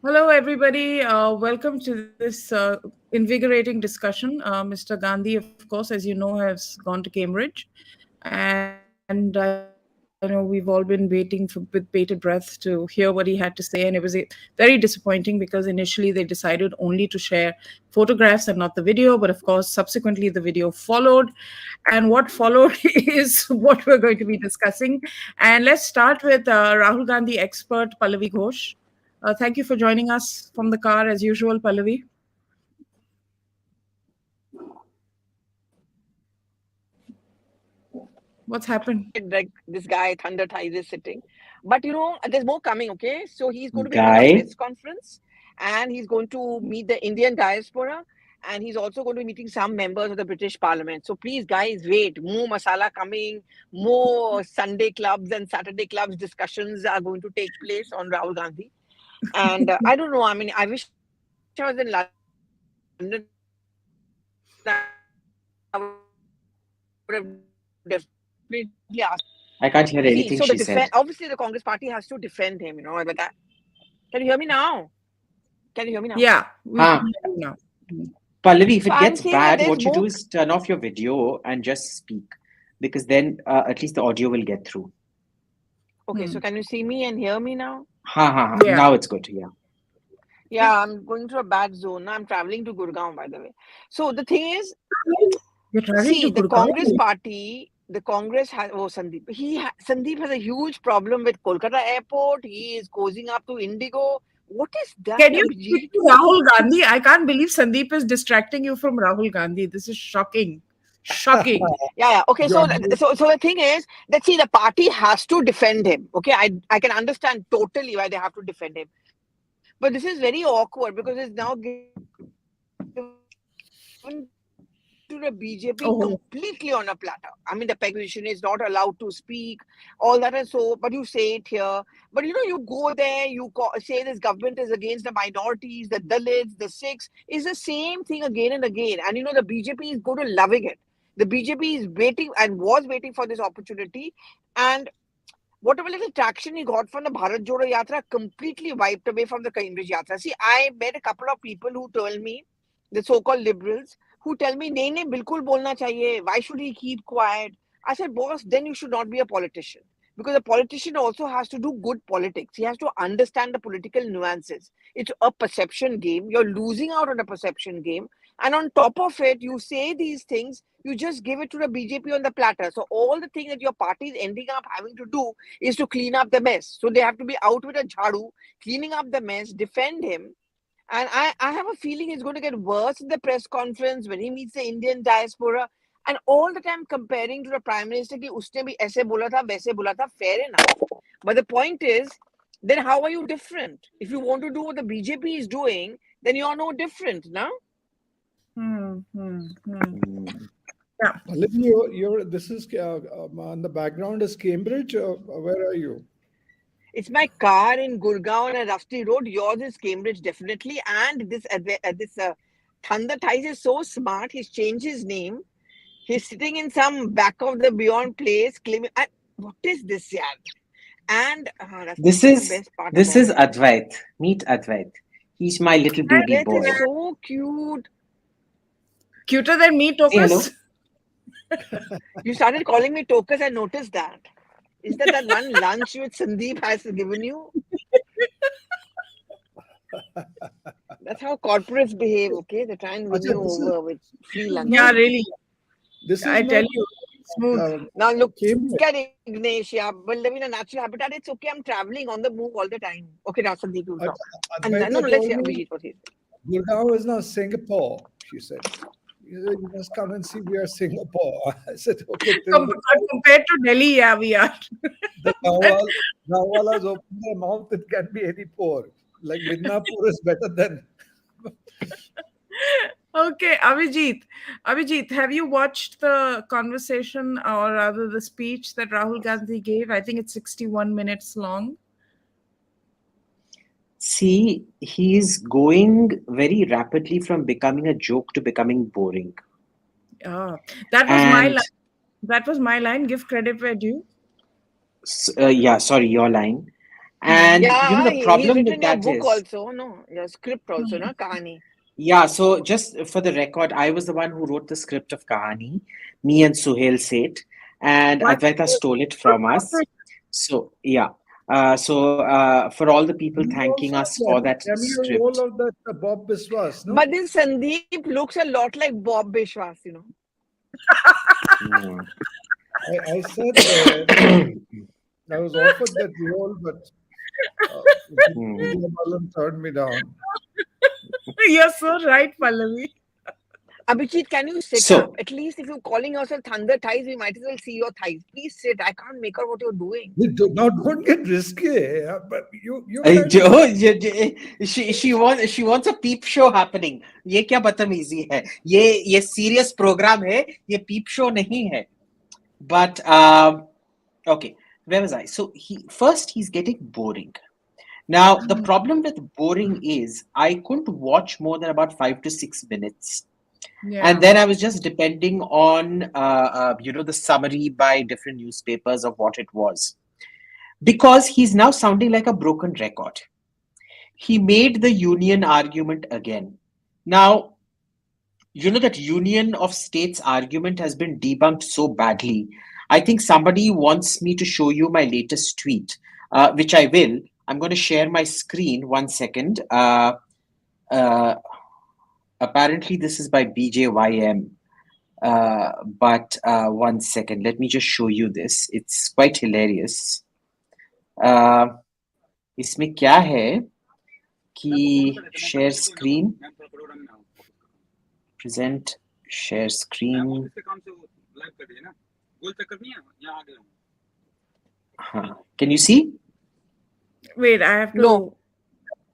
Hello, everybody. Welcome to this invigorating discussion. Mr. Gandhi, of course, as you know, has gone to Cambridge. And I know we've all been waiting with bated breath to hear what he had to say. And it was very disappointing because initially they decided only to share photographs and not the video. But of course, subsequently, the video followed. And what followed is what we're going to be discussing. And let's start with Rahul Gandhi expert Pallavi Ghosh. Thank you for joining us from the car as usual, Pallavi. What's happened? Like this guy Thunder Thighs is sitting, but there's more coming. Okay, so he's going to be having a Guy, press conference, and he's going to meet the Indian diaspora, and he's also going to be meeting some members of the British Parliament. So please, guys, wait. More masala coming. More Sunday clubs and Saturday clubs discussions are going to take place on Rahul Gandhi. And I don't know. I mean, I wish I was in London. I would have definitely asked. I can't hear See, anything so the she said. obviously the Congress party has to defend him, but that. Can you hear me now? Can you hear me now? Yeah, we Ah, can hear you now. Pallavi, if So it I'm gets saying that bad, there's what you more. do is turn off your video and just speak, because then at least the audio will get through. Okay, so can you see me and hear me now? Ha ha ha. Yeah. Now it's good. Yeah. Yeah, I'm going through a bad zone. Now I'm traveling to Gurgaon, by the way. So the thing is, You're traveling to see, the Gurgaon? Congress party, the Congress has, oh, Sandeep. Sandeep has a huge problem with Kolkata airport. He is cozying up to Indigo. What is that, Can you Abhijit? speak to Rahul Gandhi? I can't believe Sandeep is distracting you from Rahul Gandhi. This is shocking. Shocking. Yeah. Okay. You're So the thing is that, see, the party has to defend him. Okay, I can understand totally why they have to defend him, but this is very awkward because it's now given to the BJP completely on a platter. I mean, the Peg position is not allowed Oh, to speak, all that and so. But you say it here. But you go there, say this government is against the minorities, the Dalits, the Sikhs. It's the same thing again and again. And the BJP is going to loving it. The BJP is waiting and was waiting for this opportunity. And whatever little traction he got from the Bharat Jodo Yatra completely wiped away from the Cambridge Yatra. See, I met a couple of people who told me, the so-called liberals, who tell me, nahi, nahi, bilkul bolna chahiye. Why should he keep quiet? I said, boss, then you should not be a politician. Because a politician also has to do good politics. He has to understand the political nuances. It's a perception game. You're losing out on a perception game. And on top of it, you say these things, you just give it to the BJP on the platter. So all the thing that your party is ending up having to do is to clean up the mess. So they have to be out with a jhadu, cleaning up the mess, defend him. And I have a feeling it's going to get worse in the press conference when he meets the Indian diaspora. And all the time comparing to the Prime Minister कि उसने भी ऐसे बोला था वैसे बोला था, fair enough. But the point is, then how are you different? If you want to do what the BJP is doing, then you're no different, no? Yeah. This is on the background is Cambridge. Where are you? It's my car in Gurgaon and Rusty Road. Yours is Cambridge, definitely. And this Thunder Thighs is so smart. He's changed his name. He's sitting in some back of the Beyond place claiming. What is this, yeah? And that's This the is best part this about is it. Advait. Meet Advait. He's my little baby That boy. is so cute. Cuter than me, Say hello. Tokus? You started calling me Tokus. I noticed that. Is that one lunch which Sandeep has given you? That's how corporates behave, okay? They try and win Acha, you this is over with free lunch. Yeah, really. this is I not tell you, smooth. Now look Cambridge. at Ignatia, but living in a natural habitat, it's okay. I'm traveling on the move all the time. Okay, now Sandeep will talk. And Advaita no, let's told hear me Abhijit what he said. Gurgaon is now Singapore. She said, "You must come and see. We are Singapore." I said, "Okay." Till Compared to Delhi, yeah, we are. the Nawalas open their mouth, it can be any pore. Like Midnapur is better than. Okay, Abhijit. Abhijit, have you watched the conversation or rather the speech that Rahul Gandhi gave? I think it's 61 minutes long. See, he's going very rapidly from becoming a joke to becoming boring. Ah, that was my And line. That was my line. Give credit where due. yeah, sorry, your line. Hmm. And Yeah, the he's problem written with your that book is, also, no? Your script also, no? Hmm. Kahani. yeah, so just for the record, I was the one who wrote the script of Kahani, me and Suhail Seth, and Why? Advaita stole it from us. So, yeah. For all the people You thanking also us had for the that cameo role script. of that Bob Biswas, no? But this Sandeep looks a lot like Bob Bishwas, you know. Hmm. I said I was offered that role, but uh, Hmm. Vidya Balan turned me down. You're so right, Pallavi. Abhijit, can you sit up? So, At least if you're calling yourself Thunder Thighs, we might as well see your thighs. Please sit. I can't make out what you're doing. Now don't get risky, but you're uh, kind of Jo- Jo- Jo- she wants a peep show happening. ये क्या बदतमीजी है? ये serious program है. ये peep show नहीं है. But okay, where was I? So he's getting boring. Now the Hmm. problem with boring is I couldn't watch more than about 5 to 6 minutes, and Yeah. then I was just depending on the summary by different newspapers of what it was, because he's now sounding like a broken record. He made the union argument again. Now, that union of states argument has been debunked so badly. I think somebody wants me to show you my latest tweet, which I will. I'm going to share my screen. 1 second. Uh, Apparently, this is by BJYM. But 1 second. Let me just show you this. It's quite hilarious. Uh, इसमें क्या है कि share screen, present, share screen. Can you see? Wait, I have No.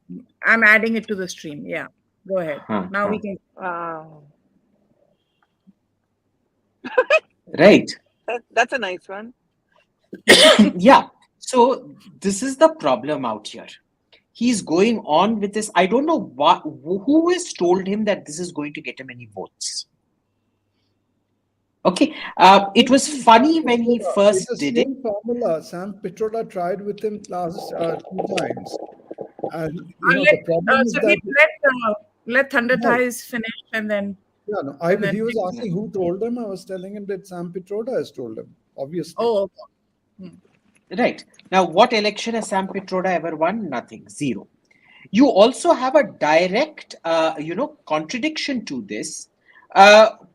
to. I'm adding it to the stream. Yeah. Go ahead. Huh, Now huh. we can. Wow. Right. That's a nice one. Yeah. So this is the problem out here. He's going on with this. I don't know who has told him that this is going to get him any votes. Okay. It was funny when he It's the first did it. same formula. Sam Pitroda tried with him last 2 times, and Let the problem is that Sandeep, let Thunder no, Ties finish yeah, no. and then He was Yeah. asking who told him. I was telling him that Sam Pitroda has told him. Obviously, oh, okay. Hmm. Right. Now, what election has Sam Pitroda ever won? Nothing. Zero. You also have a direct, contradiction to this,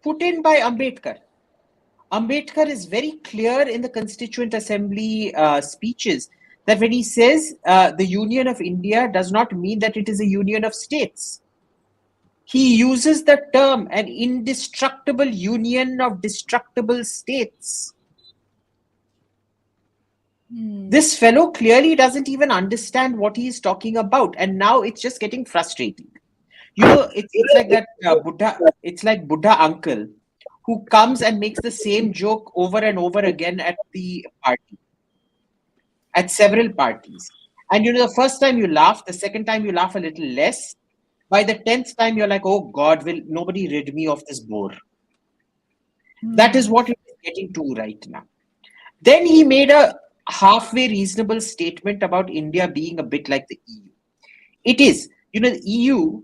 put in by Ambedkar. Ambedkar is very clear in the Constituent Assembly speeches that when he says the Union of India does not mean that it is a union of states. He uses the term an indestructible union of destructible states. Hmm. This fellow clearly doesn't even understand what he's talking about, and now it's just getting frustrating. It's like that Buddha. It's like Buddha uncle who comes and makes the same joke over and over again at the party, at several parties. And the first time you laugh, the second time you laugh a little less. By the 10th time, you're like, oh God, will nobody rid me of this bore? That is Hmm. what it is getting to right now. Then he made a halfway reasonable statement about India being a bit like the EU. It is. The EU,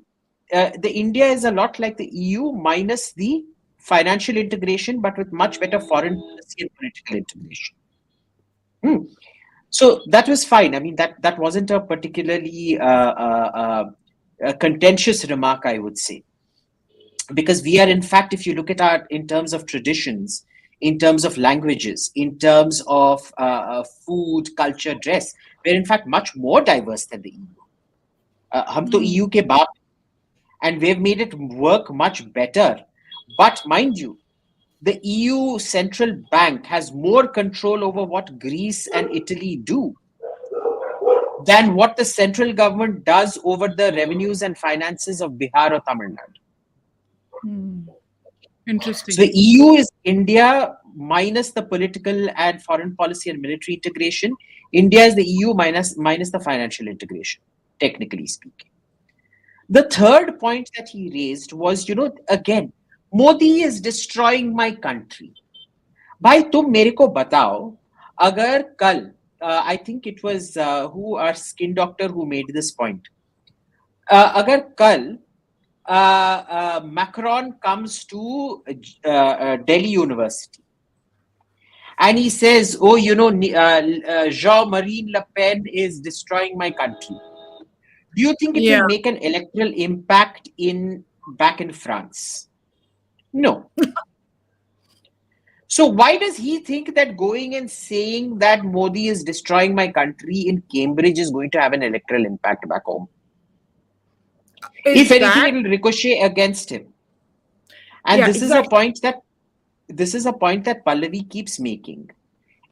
the India is a lot like the EU minus the financial integration, but with much better foreign policy and political integration. Hmm. So that was fine. I mean, that wasn't a particularly contentious remark, I would say, because we are, in fact, if you look at our in terms of traditions, in terms of languages, in terms of food, culture, dress, we're in fact much more diverse than the EU. हम तो Hmm. EU के बाप, and we've made it work much better. But mind you, the EU Central Bank has more control over what Greece and Italy do than what the central government does over the revenues and finances of Bihar or Tamil Nadu. Hmm. So Interesting. the EU is India minus the political and foreign policy and military integration. India is the EU minus the financial integration, technically speaking. The third point that he raised was, again, Modi is destroying my country. भाई तुम मेरे को बताओ, अगर कल I think it was who our skin doctor who made this point. अगर कल Macron comes to Delhi University and he says, "Oh, Jean-Marie Le Pen is destroying my country." Do you think it Yeah. will make an electoral impact in back in France? No. So why does he think that going and saying that Modi is destroying my country in Cambridge is going to have an electoral impact back home? If Is anything, that? it will ricochet against him. And Yeah, exactly. this is a point that Pallavi keeps making.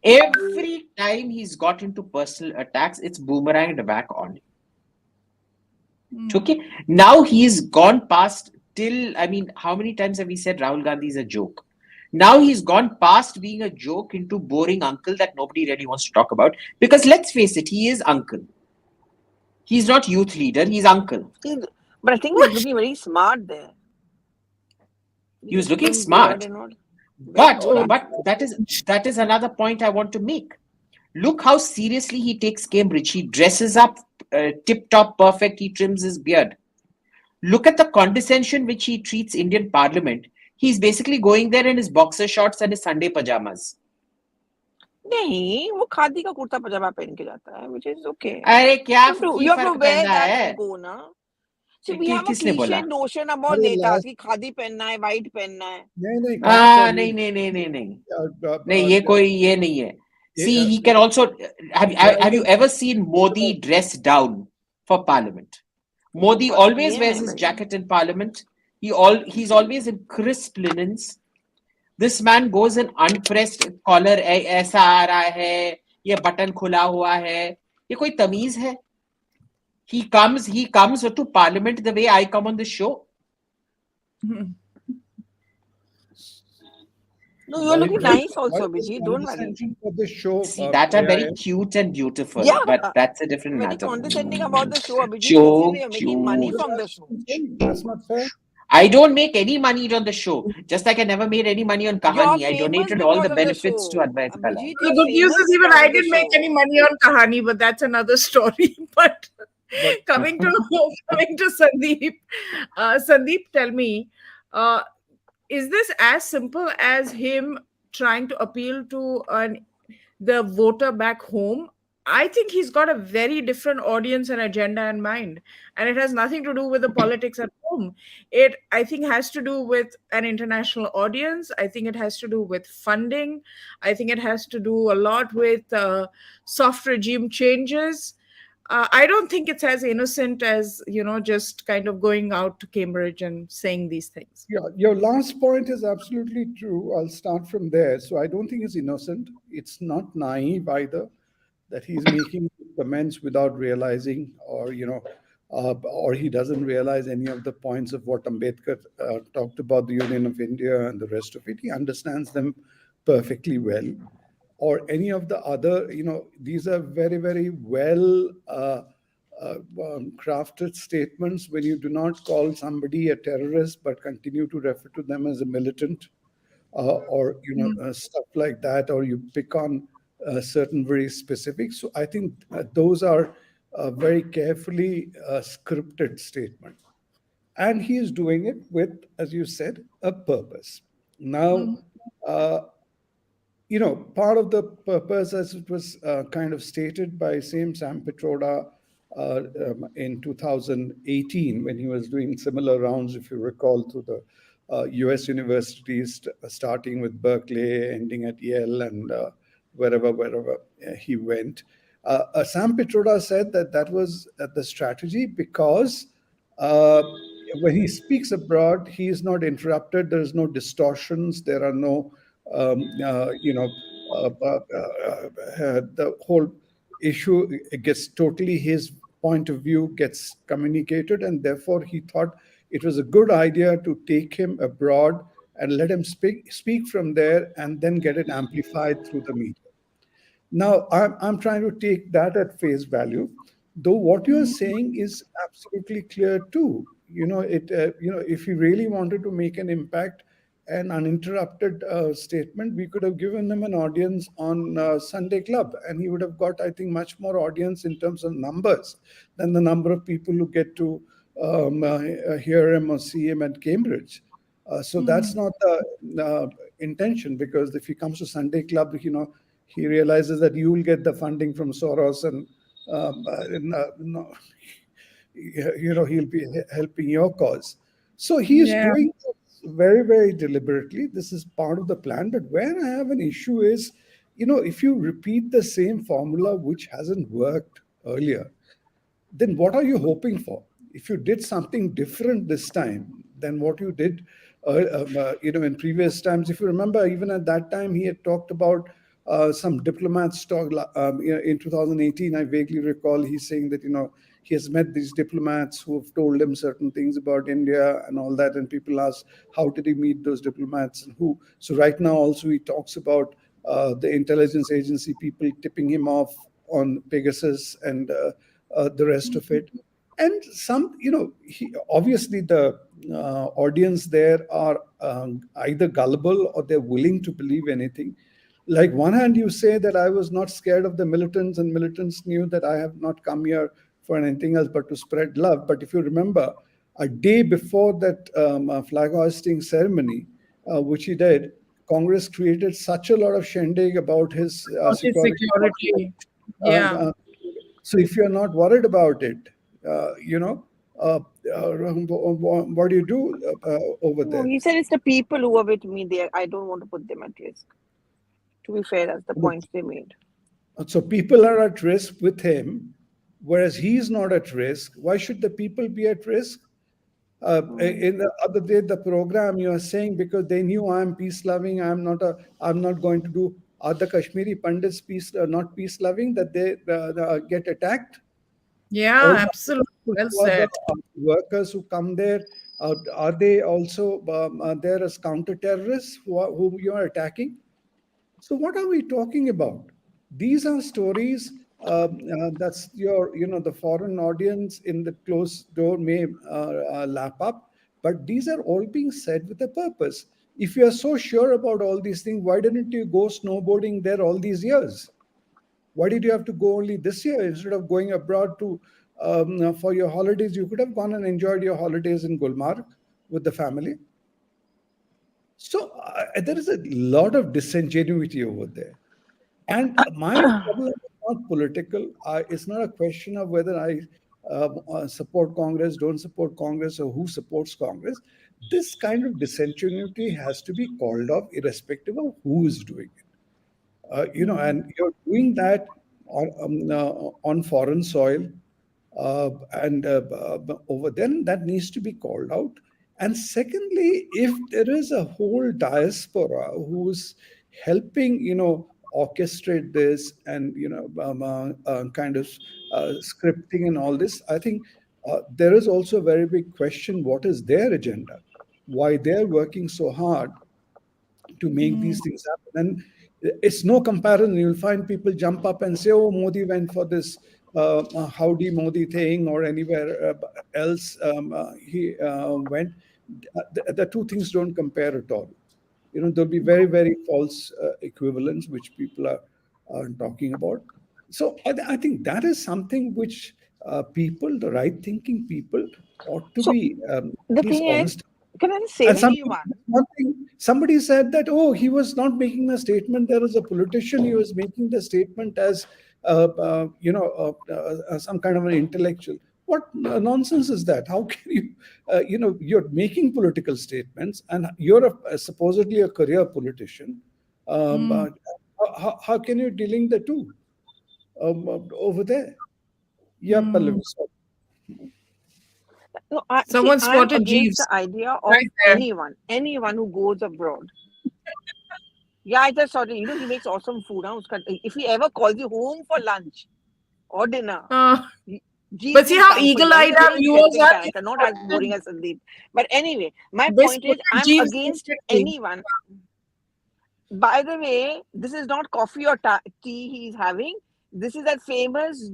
Every time he's got into personal attacks, it's boomeranged back on him. Okay. Now he's gone past till, I mean, how many times have we said Rahul Gandhi is a joke? Now he's gone past being a joke into boring uncle that nobody really wants to talk about. Because let's face it, he is uncle. He's not youth leader, he's uncle. But I think he's looking very smart there. He was With looking thin beard smart. and all. Very But good. but that is another point I want to make. Look how seriously he takes Cambridge. He dresses up tip top perfect. He trims his beard. Look at the condescension which he treats Indian Parliament. He's basically going there in his boxer shorts and his Sunday pajamas. नहीं वो खादी का कुर्ता पजामा पहन के जाता है which is okay. अरे क्या You have to फर्क wear पहनना that है? and go ना. See, we have a किसने बोला? cliched notion about अरे नेताज last कि खादी पहनना है, white पहनना है. नहीं कहा था नहीं नहीं नहीं नहीं नहीं नहीं नहीं ये कोई ये नहीं है. See, he can also have you ever seen Modi dress down for Parliament? Modi बात always ये wears है his भाई. jacket in Parliament. He's always in crisp linens. This man goes in unpressed collar. ऐसा आ रहा है, ये button खुला हुआ है. ये कोई तमीज है? He comes to Parliament the way I come on the show. No, you're looking Why nice also, is Abhijit. Don't worry. condescension for the show? See, that are very AIM? cute and beautiful, Yeah. but that's a different Very matter. condescending about the show, Abhijit. Joke, Considering you're making money joke. from the show. That's not fair. I don't make any money on the show. Just like I never made any money on You're Kahani. I famous donated all because the of the benefits to show. Advait Kala. Abhijit, The you're good news famous is even because I of the didn't make show. any money on Kahani, but that's another story. But But coming to Sandeep, Sandeep, tell me, uh, is this as simple as him trying to appeal to the voter back home? I think he's got a very different audience and agenda in mind, and it has nothing to do with the politics at home. It, I think, has to do with an international audience. I think it has to do with funding. I think it has to do a lot with soft regime changes. I don't think it's as innocent as, just kind of going out to Cambridge and saying these things. yeah, your last point is absolutely true. I'll start from there. So I don't think it's innocent. It's not naive either that he's making comments without realizing, or he doesn't realize any of the points of what Ambedkar talked about the Union of India and the rest of it. He understands them perfectly well. Or any of the other, these are very, very well crafted statements when you do not call somebody a terrorist but continue to refer to them as a militant, or stuff like that, or you pick on certain very specifics. So I think those are very carefully scripted statements, and he is doing it with, as you said, a purpose. Now, part of the purpose, as it was kind of stated by same Sam Petroda in 2018, when he was doing similar rounds, if you recall, to the US universities, starting with Berkeley, ending at Yale, and wherever he went. Sam Petroda said that that was the strategy because uh, when he speaks abroad, he is not interrupted. There is no distortions. There are no, the whole issue gets totally his point of view gets communicated, and therefore he thought it was a good idea to take him abroad and let him speak from there, and then get it amplified through the media. Now, I'm trying to take that at face value, though what you are saying is absolutely clear too. If he really wanted to make an impact, an uninterrupted statement, we could have given him an audience on Sunday Club, and he would have got, I think, much more audience in terms of numbers than the number of people who get to hear him or see him at Cambridge. So that's not the intention, because if he comes to Sunday Club, he realizes that you will get the funding from Soros, and no, he'll be helping your cause. So he's Yeah. doing this very, very deliberately. This is part of the plan. But where I have an issue is, if you repeat the same formula which hasn't worked earlier, then what are you hoping for? If you did something different this time than what you did, in previous times, if you remember, even at that time, he had talked about some diplomats talk. In 2018, I vaguely recall he's saying that he has met these diplomats who have told him certain things about India and all that, and people ask how did he meet those diplomats and who. So right now, also he talks about the intelligence agency people tipping him off on Pegasus and the rest of it. And obviously the audience there are either gullible or they're willing to believe anything. Like one hand, you say that I was not scared of the militants, and militants knew that I have not come here for anything else but to spread love. But if you remember, a day before that flag hoisting ceremony, which he did, Congress created such a lot of shindig about his About his security. security. Uh, Yeah. uh, so if you're not worried about it, uh, you know, what do you do over No, there? he said it's the people who are with me there. I don't want to put them at risk. To be fair, that's the points they made. So people are at risk with him, whereas he's not at risk. Why should the people be at risk? Mm. In the other day, the program you are saying because they knew I'm peace loving, I'm not going to do. Are the Kashmiri Pandits not peace loving that they get attacked? All Yeah, the absolutely. Well who are the said. workers who come there, are they also there as counter terrorists whom you are attacking? So what are we talking about? These are stories that's the foreign audience in the closed door may lap up, but these are all being said with a purpose. If you are so sure about all these things, why didn't you go snowboarding there all these years? Why did you have to go only this year instead of going abroad to for your holidays? You could have gone and enjoyed your holidays in Gulmarg with the family. So there is a lot of disingenuity over there. And my problem is not political. It's not a question of whether I support Congress, don't support Congress, or who supports Congress. This kind of disingenuity has to be called off, irrespective of who is doing it. And you're doing that on foreign soil, and over then that needs to be called out. And secondly, if there is a whole diaspora who's helping, orchestrate this and kind of scripting and all this, I think there is also a very big question: what is their agenda? Why they're working so hard to make Mm. these things happen. And it's no comparison. You'll find people jump up and say, "Oh, Modi went for this howdy Modi thing," or anywhere else he went. The two things don't compare at all. There'll be very, very false equivalents which people are talking about. So I think that is something which people, the right thinking people, ought to So be the at least thing is, honest. can I just say And to anyone? somebody said that, oh, he was not making a statement. There was a politician. He was making the statement as, some kind of an intellectual. What nonsense is that? How can you, you're making political statements and you're supposedly a career politician. Mm. But how can you delink the two over there? Yeah, Mm. Pallavi. So, No, see, Someone I'm spotted against Jeeves the idea of right there. anyone who goes abroad. Yeah, I just saw it. He makes awesome food. Huh? If he ever calls you home for lunch or dinner, Uh, he- but Jeeves see will how come for you. And he's eagle-eyed a our very viewers interesting are. character, not as boring as Sandeep. But anyway, my They point is, spotted I'm Jeeves against instantly. anyone. By the way, this is not coffee or tea he's having. This is that famous.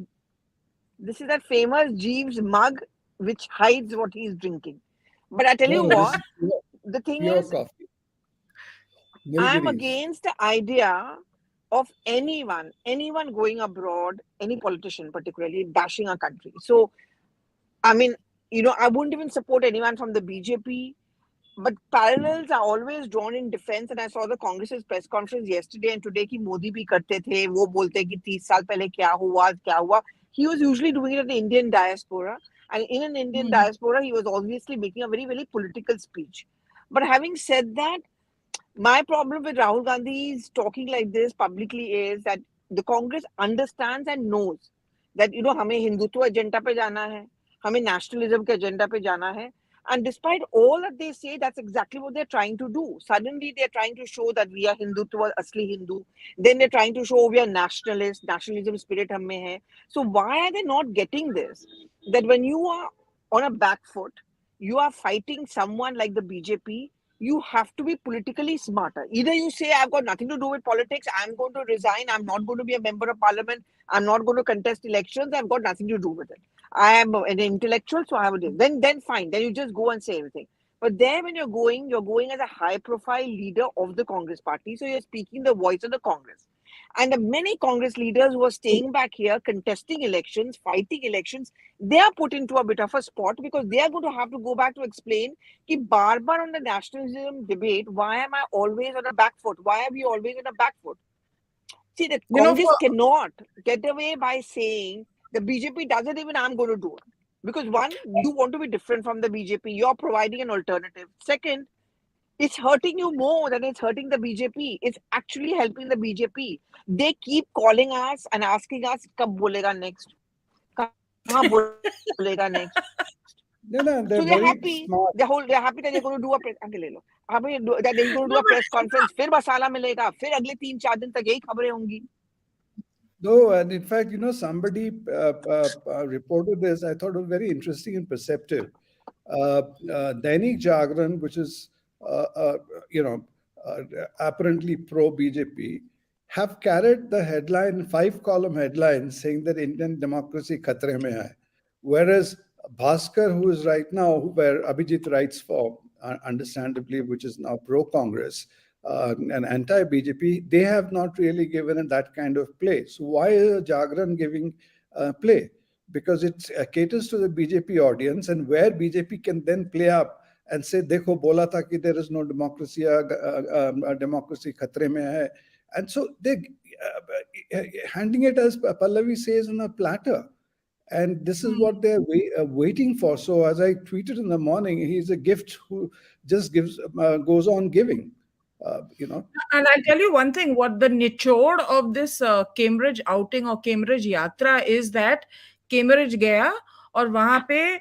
This is that famous Jeeves mug which hides what he's drinking. But I tell you no, this what, is pure, the thing pure is, coffee. I'm Nilgiris. against the idea of anyone going abroad, any politician particularly, bashing our country. So, I mean, I wouldn't even support anyone from the BJP, but parallels are always drawn in defense. And I saw the Congress's press conference yesterday and today कि मोदी भी करते थे, वो बोलते कि 30 साल पहले क्या हुआ. He was usually doing it in the Indian diaspora. And in an Indian diaspora, he was obviously making a very, very political speech. But having said that, my problem with Rahul Gandhi's talking like this publicly is that the Congress understands and knows that हमें Hindutva agenda पे जाना है, हमें nationalism के agenda पे जाना है. And despite all that they say, that's exactly what they're trying to do. Suddenly, they're trying to show that we are Hindutva, Asli Hindu. Then they're trying to show we are nationalists, nationalism spirit hum mein hai. So why are they not getting this? That when you are on a back foot, you are fighting someone like the BJP, you have to be politically smarter. Either you say, I've got nothing to do with politics, I'm going to resign, I'm not going to be a member of parliament, I'm not going to contest elections, I've got nothing to do with it. I am an intellectual, so I have a deal. Then fine. Then you just go and say everything. But there, when you're going as a high-profile leader of the Congress party, so you're speaking the voice of the Congress. And the many Congress leaders who are staying back here, contesting elections, fighting elections, they are put into a bit of a spot because they are going to have to go back to explain कि bar on the nationalism debate, why am I always on a back foot? Why are we always on a back foot? See, the Congress cannot get away by saying the BJP does it, even I'm going to do it. Because one, you want to be different from the BJP. You're providing an alternative. Second, it's hurting you more than it's hurting the BJP. It's actually helping the BJP. They keep calling us and asking us, कब बोलेगा next? कहाँ बोलेगा next? No, So they're they're very happy. smart. They're happy that they're going to do a press. That they're going to do a press conference. फिर मसाला मिलेगा. फिर अगले 3-4 दिन तक यही खबरें होंगी. No, and in fact, somebody reported this. I thought it was very interesting and perceptive. Dainik Jagran, which is, you know, apparently pro BJP, have carried the headline, 5-column headline, saying that Indian democracy khatre mein hai. Whereas Bhaskar, who is right now, where Abhijit writes for, understandably, which is now pro Congress, and anti-BJP, they have not really given it that kind of play. So why is Jagran giving play? Because it caters to the BJP audience, and where BJP can then play up and say, "Dekho, bola tha ki there is no democracy, democracy khatre mein hai," and so they handing it, as Pallavi says, on a platter. And this is what they're waiting for. So, as I tweeted in the morning, he's a gift who just goes on giving. And I'll tell you one thing, what the nichod of this Cambridge outing or Cambridge yatra is that Cambridge गया और वहां पे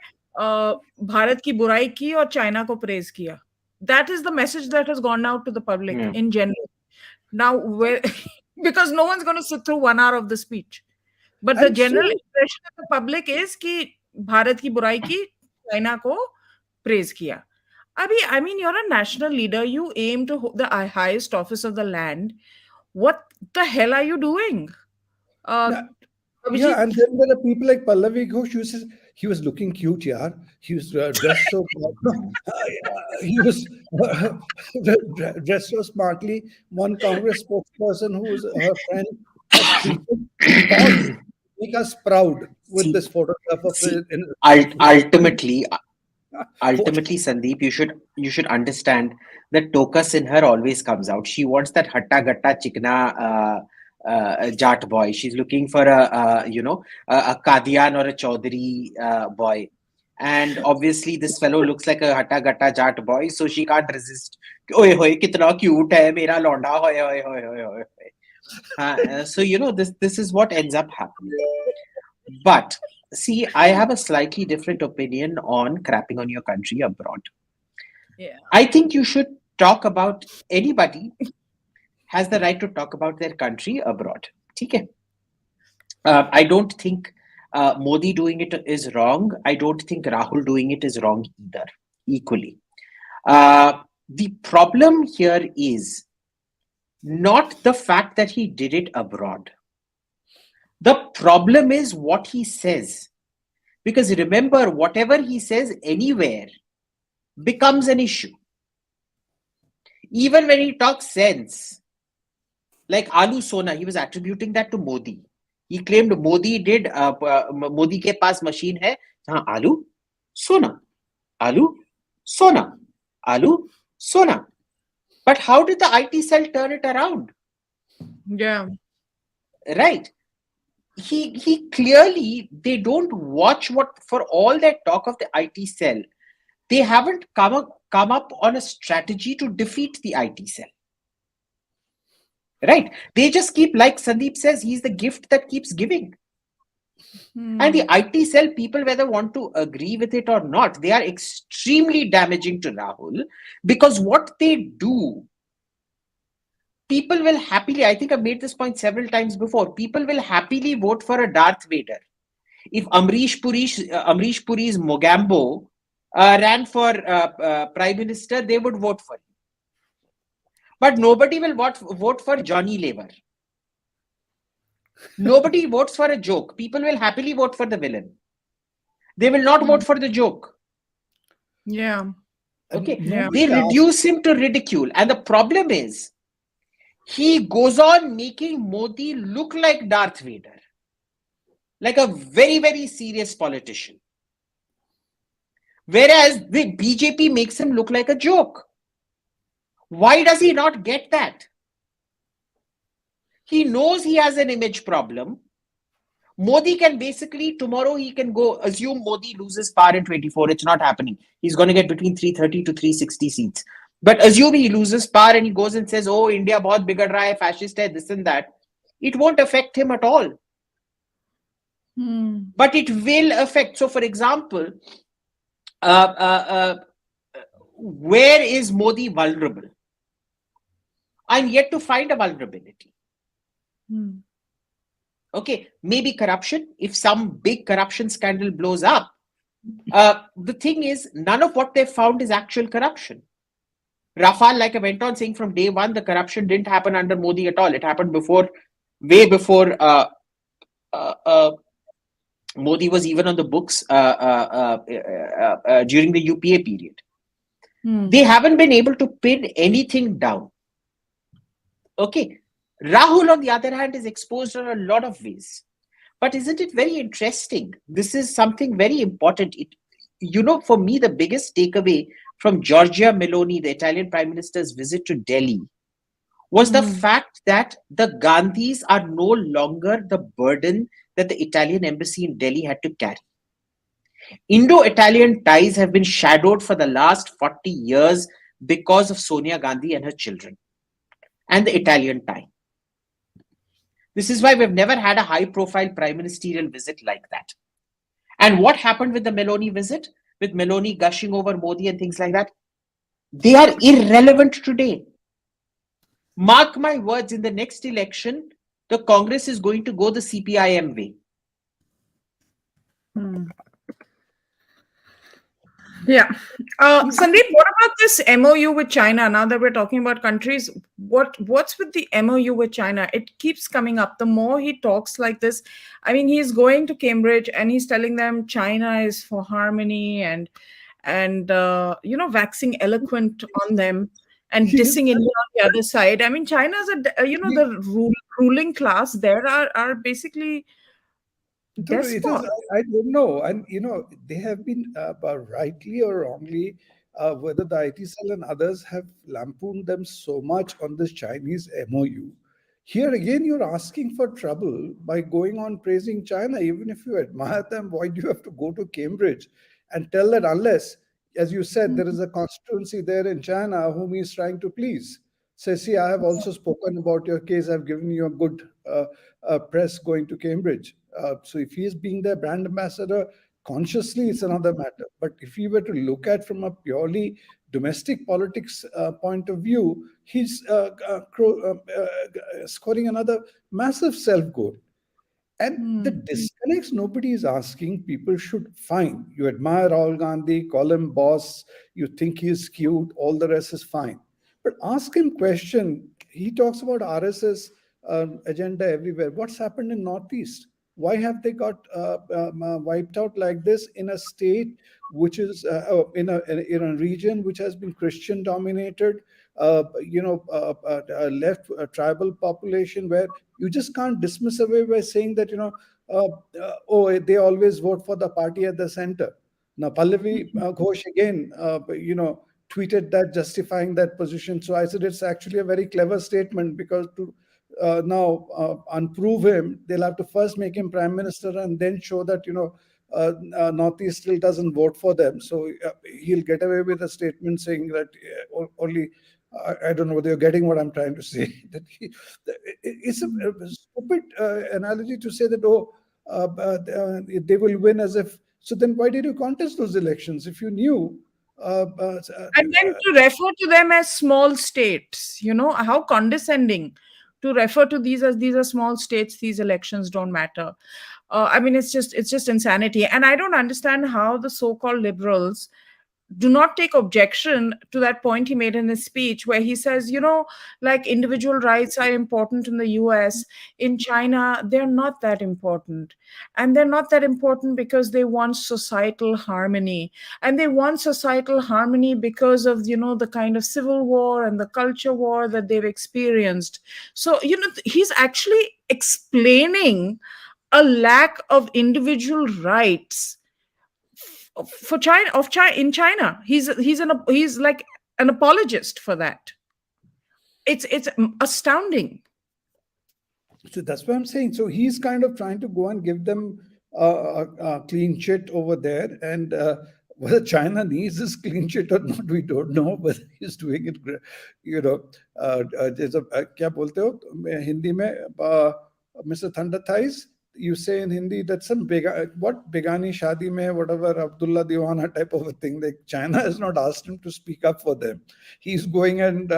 भारत की बुराई की और China को praise किया. That is the message that has gone out to the public in general. Now, because no one's going to sit through 1 hour of the speech. But the general impression of the public is कि भारत की बुराई की, China को praise किया. Abhi, I mean, you're a national leader. You aim to the highest office of the land. What the hell are you doing? Yeah, and then there are people like Pallavi Ghosh who says he was looking cute, yeah. He was dressed so he was dressed so smartly. One Congress spokesperson who was her friend has tweeted, "God, make us proud with this photograph of ultimately, Sandeep, you should understand that Tokus in her always comes out. She wants that hatta gatta chikna Jat boy. She's looking for a Kadian or a Chaudhary boy. And obviously, this fellow looks like a hatta gatta Jat boy, so she can't resist. Oye hoye, kitna cute hai, mera londa, hoye hoye hoye hoye. So this is what ends up happening. But see, I have a slightly different opinion on crapping on your country abroad. Yeah. I think you should talk about anybody has the right to talk about their country abroad. Okay. I don't think Modi doing it is wrong. I don't think Rahul doing it is wrong either, equally. The problem here is not the fact that he did it abroad. The problem is what he says. Because remember, whatever he says anywhere becomes an issue. Even when he talks sense, like Alu Sona, he was attributing that to Modi. He claimed Modi did, Modi ke paas machine hai, हाँ, Alu Sona, Alu Sona, Alu Sona. But how did the IT cell turn it around? Yeah. Right. He clearly, they don't watch what, for all that talk of the IT cell, they haven't come up on a strategy to defeat the IT cell. Right. They just keep, like Sandeep says, he's the gift that keeps giving. And the IT cell, people, whether want to agree with it or not, they are extremely damaging to Rahul, because what they do, people will happily, I think I've made this point several times before, people will happily vote for a Darth Vader. If Amrish Puri's Mogambo ran for Prime Minister, they would vote for him. But nobody will vote for Johnny Lever. Nobody votes for a joke. People will happily vote for the villain. They will not vote for the joke. Yeah. Okay. Yeah. They reduce him to ridicule. And the problem is, he goes on making Modi look like Darth Vader, like a very, very serious politician. Whereas the BJP makes him look like a joke. Why does he not get that? He knows he has an image problem. Modi can basically, tomorrow he can go, assume Modi loses power in 24. It's not happening. He's going to get between 330 to 360 seats. But assume he loses power and he goes and says, oh, India bahut bigad raha hai, fascist hai, this and that. It won't affect him at all. But it will affect. So, for example, where is Modi vulnerable? I'm yet to find a vulnerability. Okay, maybe corruption. If some big corruption scandal blows up, the thing is, none of what they found is actual corruption. Rafale, like I went on saying from day one, the corruption didn't happen under Modi at all. It happened before, way before Modi was even on the books during the UPA period. They haven't been able to pin anything down. Okay. Rahul, on the other hand, is exposed in a lot of ways. But isn't it very interesting? This is something very important. For me, the biggest takeaway from Giorgia Meloni, the Italian Prime Minister's visit to Delhi, was the fact that the Gandhis are no longer the burden that the Italian embassy in Delhi had to carry. Indo-Italian ties have been shadowed for the last 40 years because of Sonia Gandhi and her children and the Italian tie. This is why we've never had a high-profile prime ministerial visit like that. And what happened with the Meloni visit? With Meloni gushing over Modi and things like that? They are irrelevant today. Mark my words, in the next election, the Congress is going to go the CPIM way. Yeah. Sandeep, what about this MOU with China? Now that we're talking about countries, what's with the MOU with China? It keeps coming up. The more he talks like this, I mean, he's going to Cambridge and he's telling them China is for harmony and waxing eloquent on them and dissing India on the other side. I mean, China's the ruling class there are basically despots. I don't know. And, they have been, rightly or wrongly, whether the IT cell and others have lampooned them so much on this Chinese MOU. Here again, you're asking for trouble by going on praising China. Even if you admire them, why do you have to go to Cambridge and tell that, unless, as you said, there is a constituency there in China whom he's trying to please? Say, see, I have also spoken about your case. I've given you a good press going to Cambridge. So if he is being their brand ambassador consciously, it's another matter. But if you were to look at from a purely domestic politics point of view, he's scoring another massive self-goal. And the disconnects nobody is asking, people should find. You admire Rahul Gandhi, call him boss, you think he's cute, all the rest is fine. But ask him question. He talks about RSS agenda everywhere. What's happened in Northeast? Why have they got wiped out like this in a state which is in a region which has been Christian dominated, left tribal population, where you just can't dismiss away by saying that, oh, they always vote for the party at the center. Now, Pallavi Ghosh again, tweeted that, justifying that position. So I said it's actually a very clever statement, because to now unprove him, they'll have to first make him prime minister and then show that, Northeast still doesn't vote for them. So he'll get away with a statement saying that only. I don't know whether you're getting what I'm trying to say. That it's a stupid analogy to say that, oh, they will win as if. So then why did you contest those elections if you knew? And then to refer to them as small states, how condescending to refer to these as, these are small states, these elections don't matter. I mean, it's just insanity. And I don't understand how the so-called liberals do not take objection to that point he made in his speech, where he says, like, individual rights are important in the US. In China, they're not that important. And they're not that important because they want societal harmony. And they want societal harmony because of, the kind of civil war and the culture war that they've experienced. So, he's actually explaining a lack of individual rights for China, in China. He's like an apologist for that. It's astounding. So that's what I'm saying. So he's kind of trying to go and give them a clean shit over there, and whether China needs this clean shit or not, we don't know. But he's doing it. There's a क्या बोलते हो हिंदी में, Mr. Thunder Thighs? You say in Hindi that some Begani Shadi mein, whatever, Abdullah Diwana type of a thing. Like, China has not asked him to speak up for them. He's going and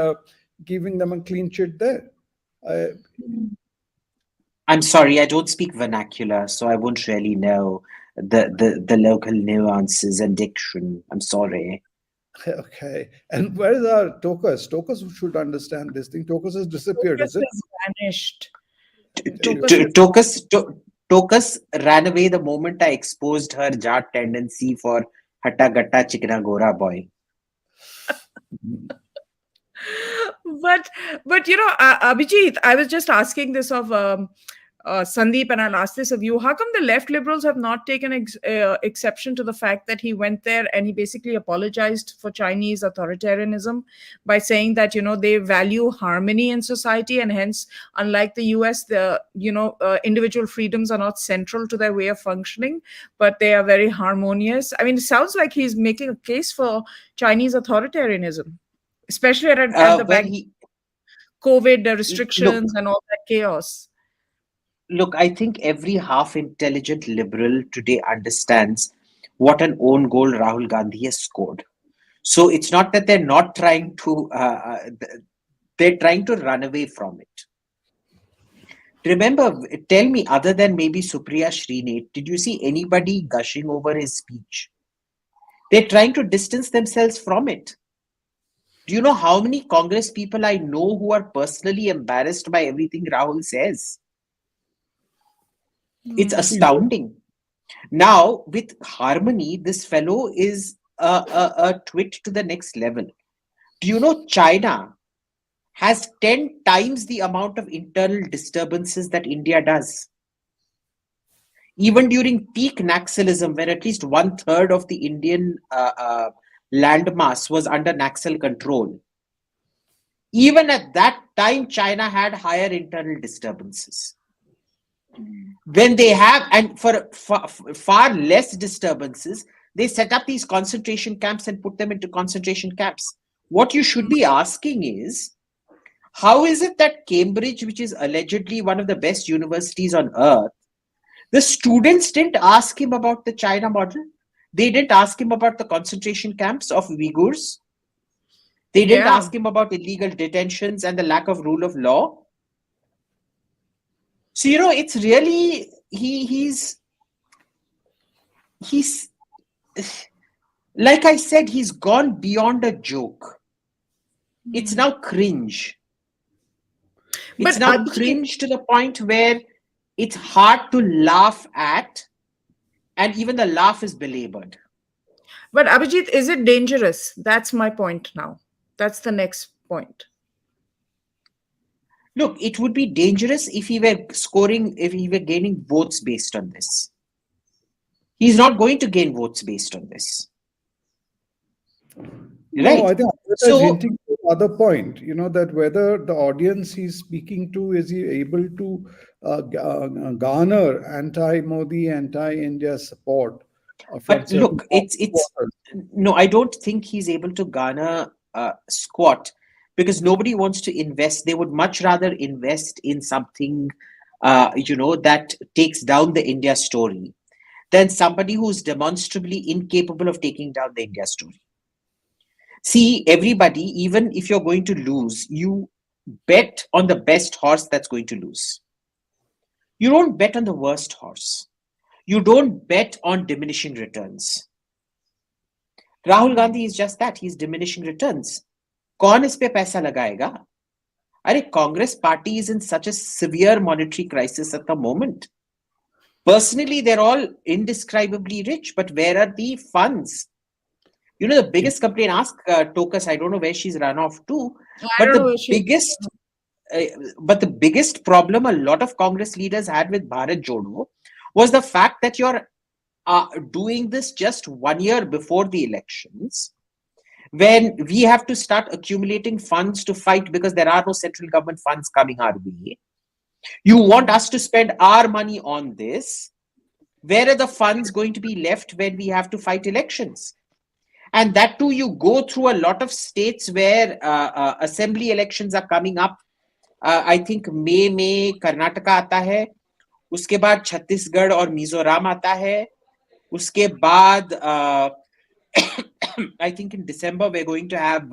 giving them a clean shit there. I'm sorry, I don't speak vernacular, so I won't really know the local nuances and diction. I'm sorry. Okay. And where is our Tokus? Tokus should understand this thing. Tokus has disappeared, Focus is it? has vanished. Tokus ran away the moment I exposed her Jat tendency for Hatta Gatta Chikna Gora boy. But Abhijit, I was just asking this of Sandeep, and I'll ask this of you. How come the left liberals have not taken exception to the fact that he went there and he basically apologized for Chinese authoritarianism by saying that, they value harmony in society, and hence, unlike the US, the individual freedoms are not central to their way of functioning, but they are very harmonious. I mean, it sounds like he's making a case for Chinese authoritarianism, especially at the back, COVID restrictions and all that chaos. Look, I think every half-intelligent liberal today understands what an own goal Rahul Gandhi has scored. So it's not that they're not trying to, they're trying to run away from it. Remember, tell me, other than maybe Supriya Srinath, did you see anybody gushing over his speech? They're trying to distance themselves from it. Do you know how many Congress people I know who are personally embarrassed by everything Rahul says? It's astounding. Now, with harmony, this fellow is a twit to the next level. Do you know China has 10 times the amount of internal disturbances that India does? Even during peak Naxalism, where at least 1/3 of the Indian landmass was under Naxal control, even at that time, China had higher internal disturbances. When they have, and for far less disturbances, they set up these concentration camps and put them into concentration camps. What you should be asking is, how is it that Cambridge, which is allegedly one of the best universities on earth, the students didn't ask him about the China model? They didn't ask him about the concentration camps of Uyghurs. They didn't ask him about illegal detentions and the lack of rule of law. So, it's really, he's like I said, he's gone beyond a joke. It's now cringe. It's now cringe to the point where it's hard to laugh at, and even the laugh is belabored. But Abhijit, is it dangerous? That's my point now. That's the next point. Look, it would be dangerous if he were scoring, if he were gaining votes based on this. He's not going to gain votes based on this. No, I Right? think Amrita is So, hinting to another point, that whether the audience he's speaking to, is he able to garner anti-Modi, anti-India support from but certain look, it's quarters? no, I don't think he's able to garner squat, because nobody wants to invest. They would much rather invest in something, that takes down the India story than somebody who's demonstrably incapable of taking down the India story. See, everybody, even if you're going to lose, you bet on the best horse that's going to lose. You don't bet on the worst horse. You don't bet on diminishing returns. Rahul Gandhi is just that. He's diminishing returns. कौन इस पे पैसा लगाएगा? अरे, Congress party is in such a severe monetary crisis at the moment. Personally, they're all indescribably rich, but where are the funds? The biggest complaint, ask Tokus, I don't know where she's run off to, I but don't know the where she. biggest problem a lot of Congress leaders had with Bharat Jodo was the fact that you're doing this just 1 year before the elections, when we have to start accumulating funds to fight because there are no central government funds coming our way. You want us to spend our money on this. Where are the funds going to be left when we have to fight elections? And that too, you go through a lot of states where assembly elections are coming up. I think May में कर्नाटका आता है, उसके बाद छत्तीसगढ़ और मिजोरम आता है, उसके बाद I think in December we're going to have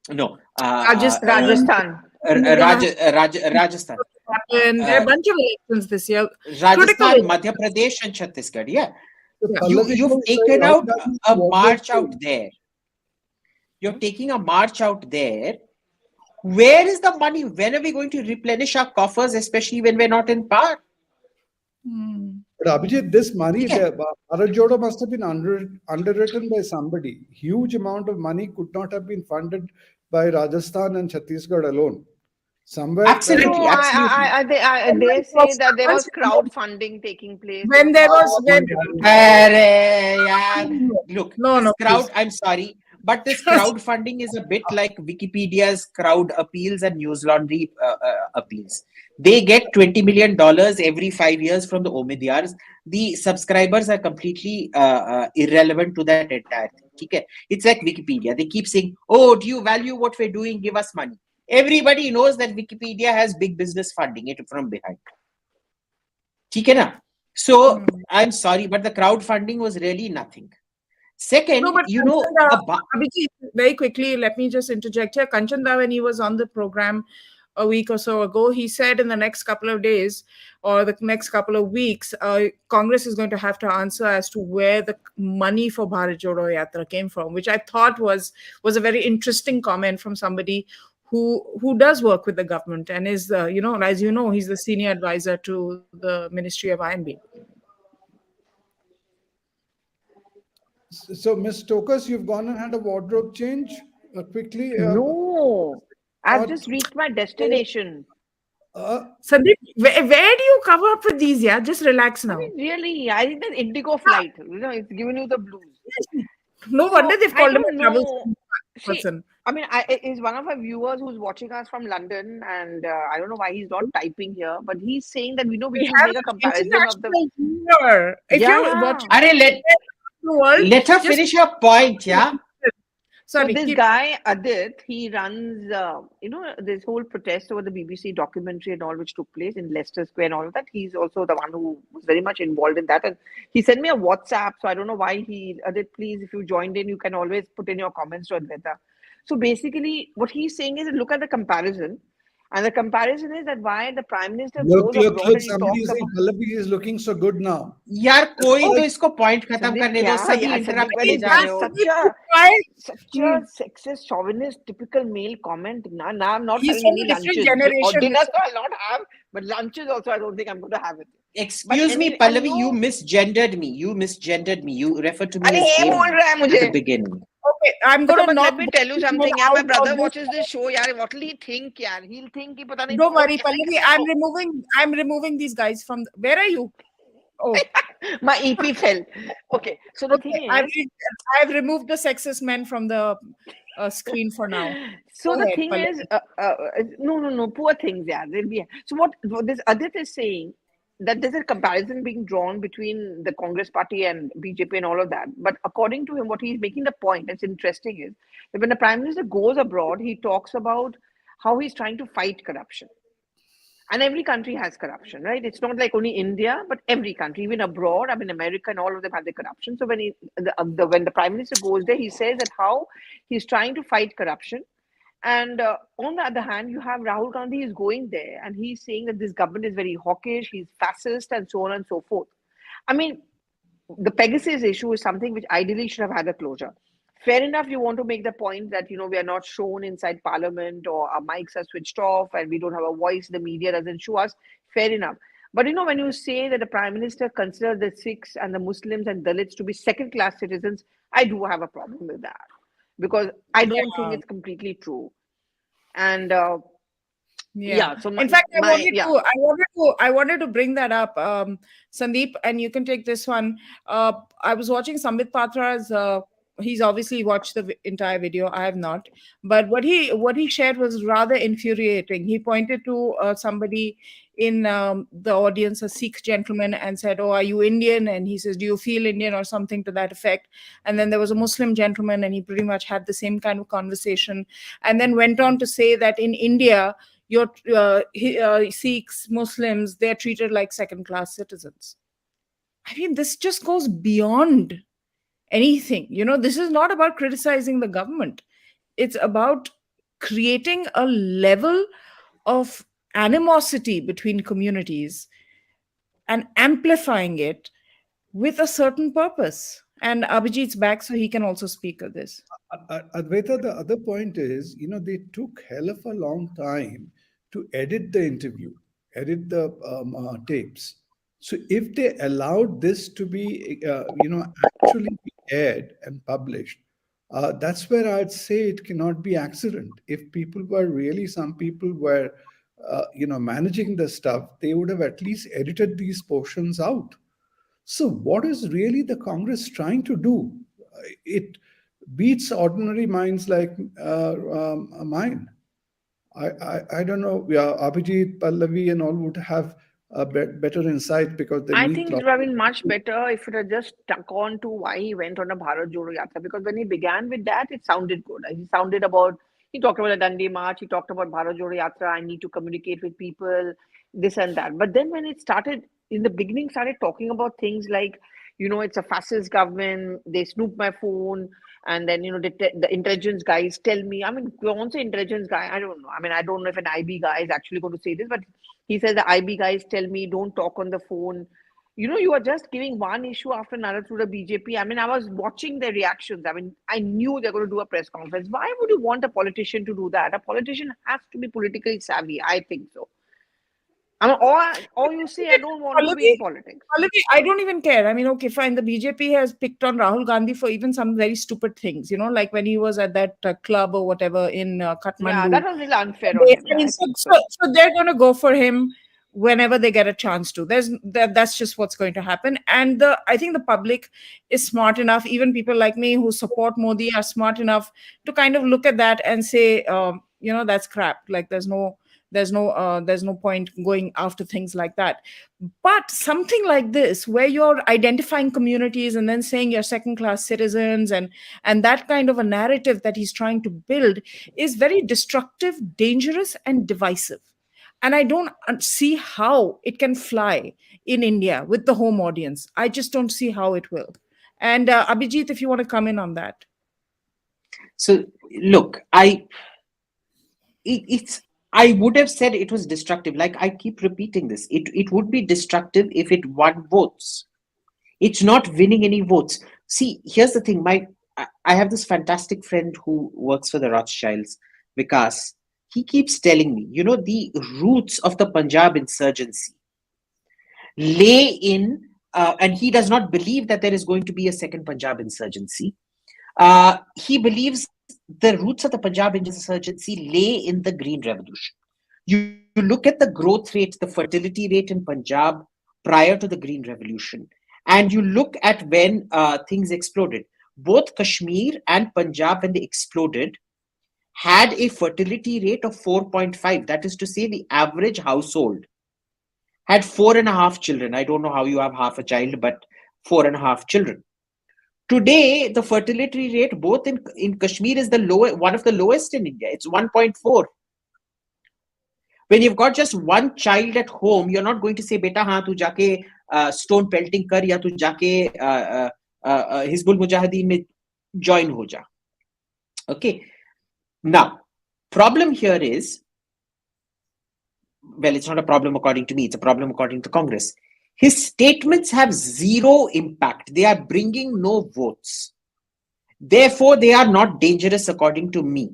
no Rajasthan. Rajasthan. And there are a bunch of elections this year. Rajasthan, Madhya Pradesh, and Chhattisgarh. Yeah. So Yeah. Pallavi You've Ghosh, taken Rahul out Gandhi's a wardrobe march change. out there. You're taking a march out there. Where is the money? When are we going to replenish our coffers, especially when we're not in power? But Abhijit, this money, Yeah. Bharat Jodo must have been underwritten by somebody. Huge amount of money could not have been funded by Rajasthan and Chhattisgarh alone. Somewhere, Absolutely, No, absolutely. they say that there was crowdfunding taking place. When there was when Arey, yaar. Look, no, this no, crowd, please. I'm sorry, but this crowdfunding is a bit like Wikipedia's crowd appeals and News Laundry appeals. They get $20 million every 5 years from the Omidyars. The subscribers are completely irrelevant to that entire thing. Okay? It's like Wikipedia. They keep saying, oh, do you value what we're doing? Give us money. Everybody knows that Wikipedia has big business funding it from behind. Okay, na? So, I'm sorry, but the crowdfunding was really nothing. Second, No, but Abhijit, very quickly, let me just interject here. Kanchanda, when he was on the program a week or so ago, he said in the next couple of days or the next couple of weeks, Congress is going to have to answer as to where the money for Bharat Jodo Yatra came from, which I thought was a very interesting comment from somebody who does work with the government and is, as you know, he's the senior advisor to the Ministry of INB. So, Ms. Tokus, you've gone and had a wardrobe change quickly. No, I've Not- just reached my destination. Sandip, where do you come up with these? Yeah, just relax now. I mean, really, I think that Indigo flight, it's giving you the blues. No wonder they've I called him don't a travel know. See, person. I mean, is one of our viewers who's watching us from London, and I don't know why he's not typing here, but he's saying that we We should have make a comparison of the. international viewer. If you're Yeah. watching Arey, the world, let her just- finish her point, yeah? So Sorry, this keep- guy Adit, he runs, this whole protest over the BBC documentary and all, which took place in Leicester Square and all of that. He's also the one who was very much involved in that, and he sent me a WhatsApp. So I don't know why Adit, please, if you joined in, you can always put in your comments to Advaita. So basically, what he's saying is, look at the comparison. And the comparison is that why the prime minister Look, goes look, abroad look. and he Somebody talks is saying about Pallavi is looking so good now. यार It's कोई तो like, इसको point खत्म Sandeep, करने दो, yeah, सभी yeah, Sandeep, interrupt but किए it's जा रहे just हो. such Sandeep, a why? such Hmm. a sexist, chauvinist, typical male comment. Now I'm not He's having from any a different lunches or generation, dinners. Mr. So I'll not have, but lunches also I don't think I'm going to have it. But Excuse me, anyway, and Pallavi, you misgendered me. You misgendered me. You referred to me अरे as ये him बोल रहा है at the मुझे. beginning. Okay, I'm अच्छा, going to but knock let me both tell you these men something. यार, my out of brother this. watches this show. यार, what will he think? यार, he'll think कि पता नहीं Don't कौन worry, कैसे Pallavi. कैसे I'm removing these guys from. Where are you? Oh, my EP fell. Okay, so the thing okay. is, I've removed the sexist men from the screen for now. so Go the ahead, thing is, Pallavi. no, poor things, yeah. They'll be so. What this Adit is saying, that there's a comparison being drawn between the Congress Party and BJP and all of that. But according to him, what he's making the point that's interesting is that when the Prime Minister goes abroad, he talks about how he's trying to fight corruption. And every country has corruption, right? It's not like only India, but every country, even abroad. I mean, America and all of them have the corruption. So when the prime minister goes there, he says that how he's trying to fight corruption. And on the other hand, you have Rahul Gandhi is going there and he's saying that this government is very hawkish, he's fascist, and so on and so forth. I mean, the Pegasus issue is something which ideally should have had a closure. Fair enough, you want to make the point that we are not shown inside Parliament or our mics are switched off and we don't have a voice, the media doesn't show us. Fair enough. But when you say that the Prime Minister considers the Sikhs and the Muslims and Dalits to be second class citizens, I do have a problem with that because I don't think Yeah. it's completely true. And Yeah. yeah, so In fact, yeah. I wanted to bring that up, Sandeep, and you can take this one. I was watching Sambit Patra's. He's obviously watched the entire video. I have not, but what he shared was rather infuriating. He pointed to somebody in the audience, a Sikh gentleman, and said, "Oh, are you Indian?" And he says, "Do you feel Indian?" or something to that effect. And then there was a Muslim gentleman, and he pretty much had the same kind of conversation, and then went on to say that in India your Sikhs, Muslims, they're treated like second class citizens. I mean, this just goes beyond anything. This is not about criticizing the government, it's about creating a level of animosity between communities and amplifying it with a certain purpose. And Abhijit's back, so he can also speak of this. Advaita, the other point is, they took hell of a long time to edit the interview, edit the tapes. So if they allowed this to be, actually be aired and published, that's where I'd say it cannot be accident. If some people were, managing the stuff, they would have at least edited these portions out. So, what is really the Congress trying to do? It beats ordinary minds like mine. I don't know. Yeah, Abhijit, Pallavi, and all would have a better insight because they I meet think it lots would have of been much people. better if it had just stuck on to why he went on a Bharat Jodo Yatra. Because when he began with that, it sounded good. He talked about the Dandi March, he talked about Bharat Jodo Yatra, I need to communicate with people, this and that. But then when it started, in the beginning, started talking about things like, it's a fascist government, they snoop my phone, and then, the intelligence guys tell me, I mean, once an intelligence guy, I don't know. I mean, I don't know if an IB guy is actually going to say this, but he says the IB guys tell me don't talk on the phone. You are just giving one issue after another through the BJP. I mean, I was watching their reactions. I mean, I knew they're going to do a press conference. Why would you want a politician to do that? A politician has to be politically savvy. I think so. I mean, or you say I don't want to be Pallavi, in politics. Pallavi, I don't even care. I mean, okay, fine. The BJP has picked on Rahul Gandhi for even some very stupid things, like when he was at that club or whatever in Yeah, Kathmandu. that was a little unfair on him. I Yeah, mean, I so, think so, so. so they're going to go for him whenever they get a chance to. That's just what's going to happen. And I think the public is smart enough. Even people like me who support Modi are smart enough to kind of look at that and say, that's crap. Like there's no point going after things like that. But something like this, where you're identifying communities and then saying you're second class citizens, and that kind of a narrative that he's trying to build is very destructive, dangerous, and divisive. And I don't see how it can fly in India with the home audience. I just don't see how it will. And Abhijit, if you want to come in on that. So look, it's I would have said it was destructive. Like I keep repeating this. It would be destructive if it won votes. It's not winning any votes. See, here's the thing. I have this fantastic friend who works for the Rothschilds, Vikas. He keeps telling me, the roots of the Punjab insurgency lay in, and he does not believe that there is going to be a second Punjab insurgency. He believes the roots of the Punjab insurgency lay in the Green Revolution. You look at the growth rate, the fertility rate in Punjab prior to the Green Revolution, and you look at when things exploded. Both Kashmir and Punjab, when they exploded, had a fertility rate of 4.5. That is to say, the average household had 4.5 children. I don't know how you have half a child, but 4.5 children. Today, the fertility rate both in Kashmir is one of the lowest in India. It's 1.4. When you've got just one child at home, you're not going to say, "Beta, haan, tu jaake stone pelting kar ya tu jaake Hizbul Mujahideen mein join ho ja." Okay. Now, problem here is, well, it's not a problem according to me. It's a problem according to Congress. His statements have zero impact. They are bringing no votes. Therefore, they are not dangerous according to me.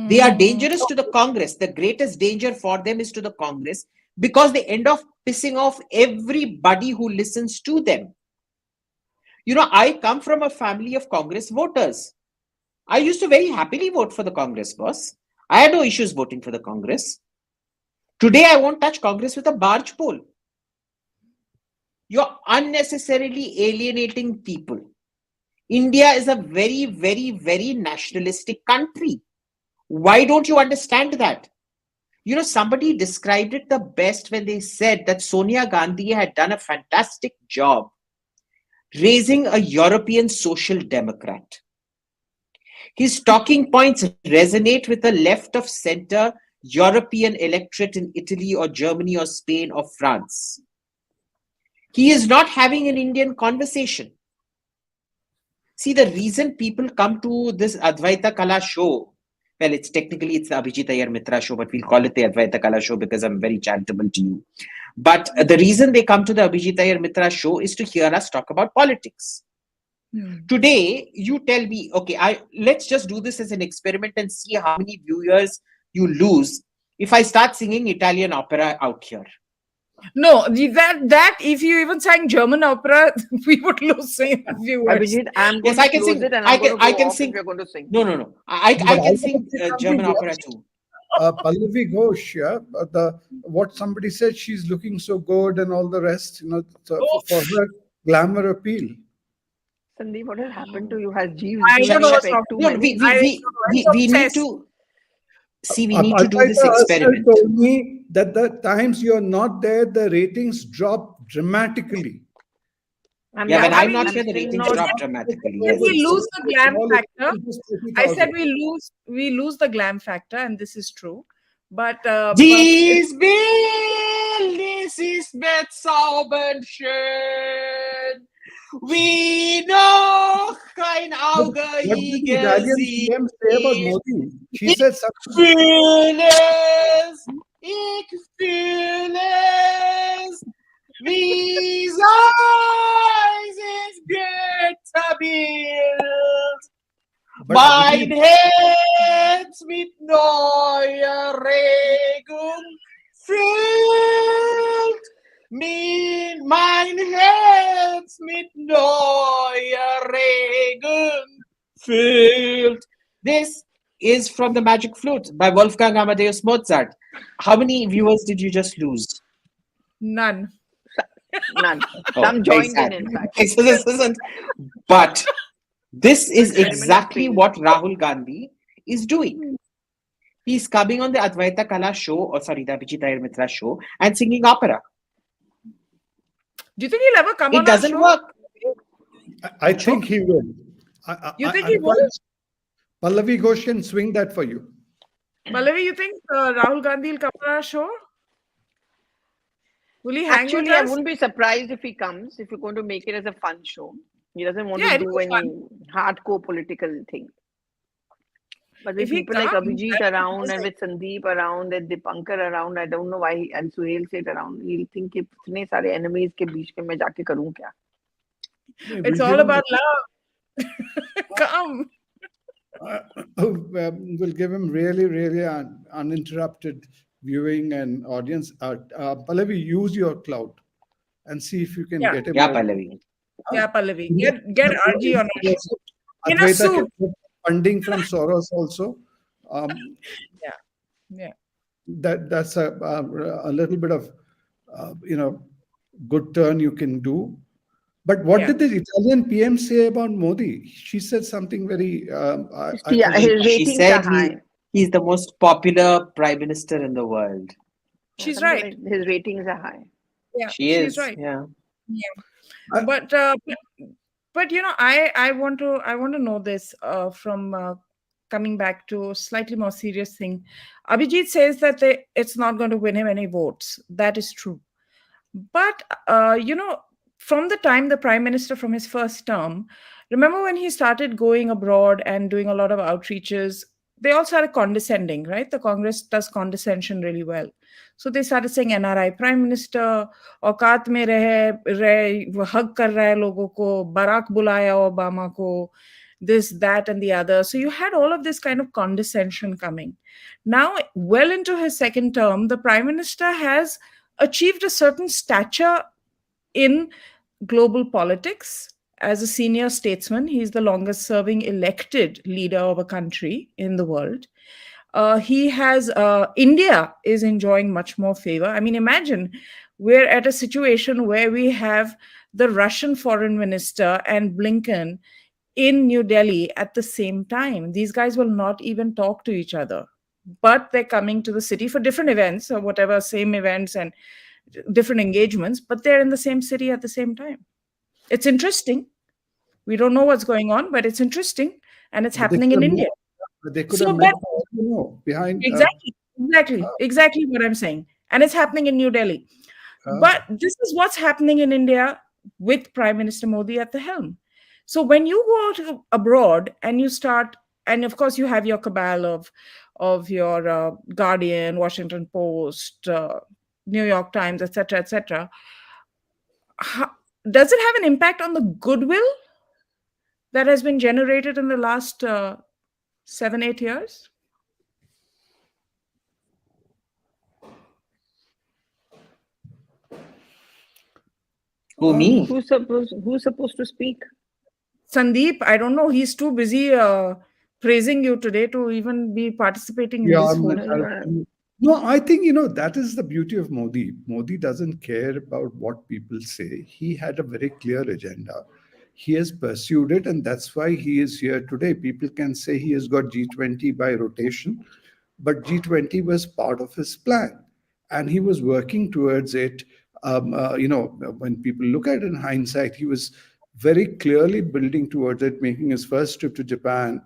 They are dangerous to the Congress. The greatest danger for them is to the Congress because they end up pissing off everybody who listens to them. I come from a family of Congress voters. I used to very happily vote for the Congress, boss. I had no issues voting for the Congress. Today, I won't touch Congress with a barge pole. You're unnecessarily alienating people. India is a very, very, very nationalistic country. Why don't you understand that? Somebody described it the best when they said that Sonia Gandhi had done a fantastic job raising a European social democrat. His talking points resonate with the left of center European electorate in Italy or Germany or Spain or France. He is not having an Indian conversation. See, the reason people come to this Advaita Kala show, well, it's the Abhijit Iyer Mitra show, but we'll call it the Advaita Kala show because I'm very charitable to you. But the reason they come to the Abhijit Iyer Mitra show is to hear us talk about politics. Today, you tell me, okay, let's just do this as an experiment and see how many viewers you lose if I start singing Italian opera out here. No, that if you even sang German opera, we would lose viewers. Abhijit, I'm going to close it and I'm going to go off if you're going to sing. No. I can sing German opera too. Pallavi Ghosh, yeah, what somebody said, she's looking so good and all the rest, for her glamour appeal. Sandeep, what has happened to you? Has Jeeves I don't know what's too wrong. many? We need to see. We need to do this experiment. Told me that the times you're not there, the ratings drop dramatically. When I'm not here, the ratings drop dramatically. Yes. We lose the glam factor. I said we lose the glam factor, and this is true. But Dies Bildnis ist bezaubernd schön. Wie noch kein Auge je gesehen. Say about Modi? She said something. Ich fühle es. Wie soll es Götter Bild? Mein Herz mit neuer Regung füllt. Mein Herz mit neuer Regung füllt. This is from The Magic Flute by Wolfgang Amadeus Mozart. How many viewers did you just lose? None. Some joined in fact. Okay, so this isn't. But this is exactly what Rahul Gandhi is doing. He's coming on the Advaita Kala show, the Abhijit Iyer Mitra show, and singing opera. Do you think he'll ever come on? It doesn't work. I think he will. You think he will? Pallavi Ghosh can swing that for you. Pallavi, you think Rahul Gandhi will come on our show? Will he hang Actually, with I us? wouldn't be surprised if he comes, if you're going to make it as a fun show. He doesn't want to it'll do be any fun. hardcore political thing. But If with he people like comes, Abhijit that is around and amazing. with Sandeep around and Dipankar around, I don't know why and Suhail Seth around, he'll think कि इतने सारे enemies के बीच में मैं जाके करूँ क्या? Yeah, It's we'll all give him about love. Come. uh, we'll give him really, really uninterrupted viewing and audience. Pallavi, use your clout and see if you can Yeah, get him Yeah, out. Pallavi. yeah, Pallavi. In Get RG on a shoot. In a Advaita can suit. get funding from Soros also. Um, Yeah, yeah, that's a little bit of you know good turn you can do. But what yeah. did the Italian PM say about Modi? She said something very I Yeah, was his She ratings are said high. he's the most popular prime minister in the world. Yeah, She's something right. like his ratings are high. Yeah, She she's is, right. yeah. Yeah. I, But I want to know this from coming back to a slightly more serious thing. Abhijit says that it's not going to win him any votes. That is true. But from the time the prime minister from his first term, remember when he started going abroad and doing a lot of outreaches, they all started condescending, right? The Congress does condescension really well. So they started saying NRI prime minister, औकात में रहे वो hug कर रहा है लोगों को, Barack बुलाया ओबामा को, this, that, and the other. So you had all of this kind of condescension coming. Now, well into his second term, the prime minister has achieved a certain stature in global politics. As a senior statesman, he's the longest serving elected leader of a country in the world. He has, India is enjoying much more favor. I mean, imagine we're at a situation where we have the Russian foreign minister and Blinken in New Delhi at the same time. These guys will not even talk to each other, but they're coming to the city for different events or whatever, same events and different engagements, but they're in the same city at the same time. It's interesting. We don't know what's going on, but it's interesting and it's but they happening could in have India. met, they could have So, met but behind. exactly what I'm saying. And it's happening in New Delhi. Uh, But this is what's happening in India with Prime Minister Modi at the helm. So when you go abroad and you start, and of course you have your cabal of your Guardian, Washington Post, New York Times, etc., etc. Does it have an impact on the goodwill that has been generated in the last 7, 8 years? Who, um, me? Who's supposed to speak? Sandeep, I don't know. He's too busy praising you today to even be participating in yeah, this You whole know, thing. you wanna, no, I think that is the beauty of Modi. Modi doesn't care about what people say. He had a very clear agenda. He has pursued it, and that's why he is here today. People can say he has got G20 by rotation, but G20 was part of his plan, and he was working towards it. When people look at it in hindsight, he was very clearly building towards it, making his first trip to Japan,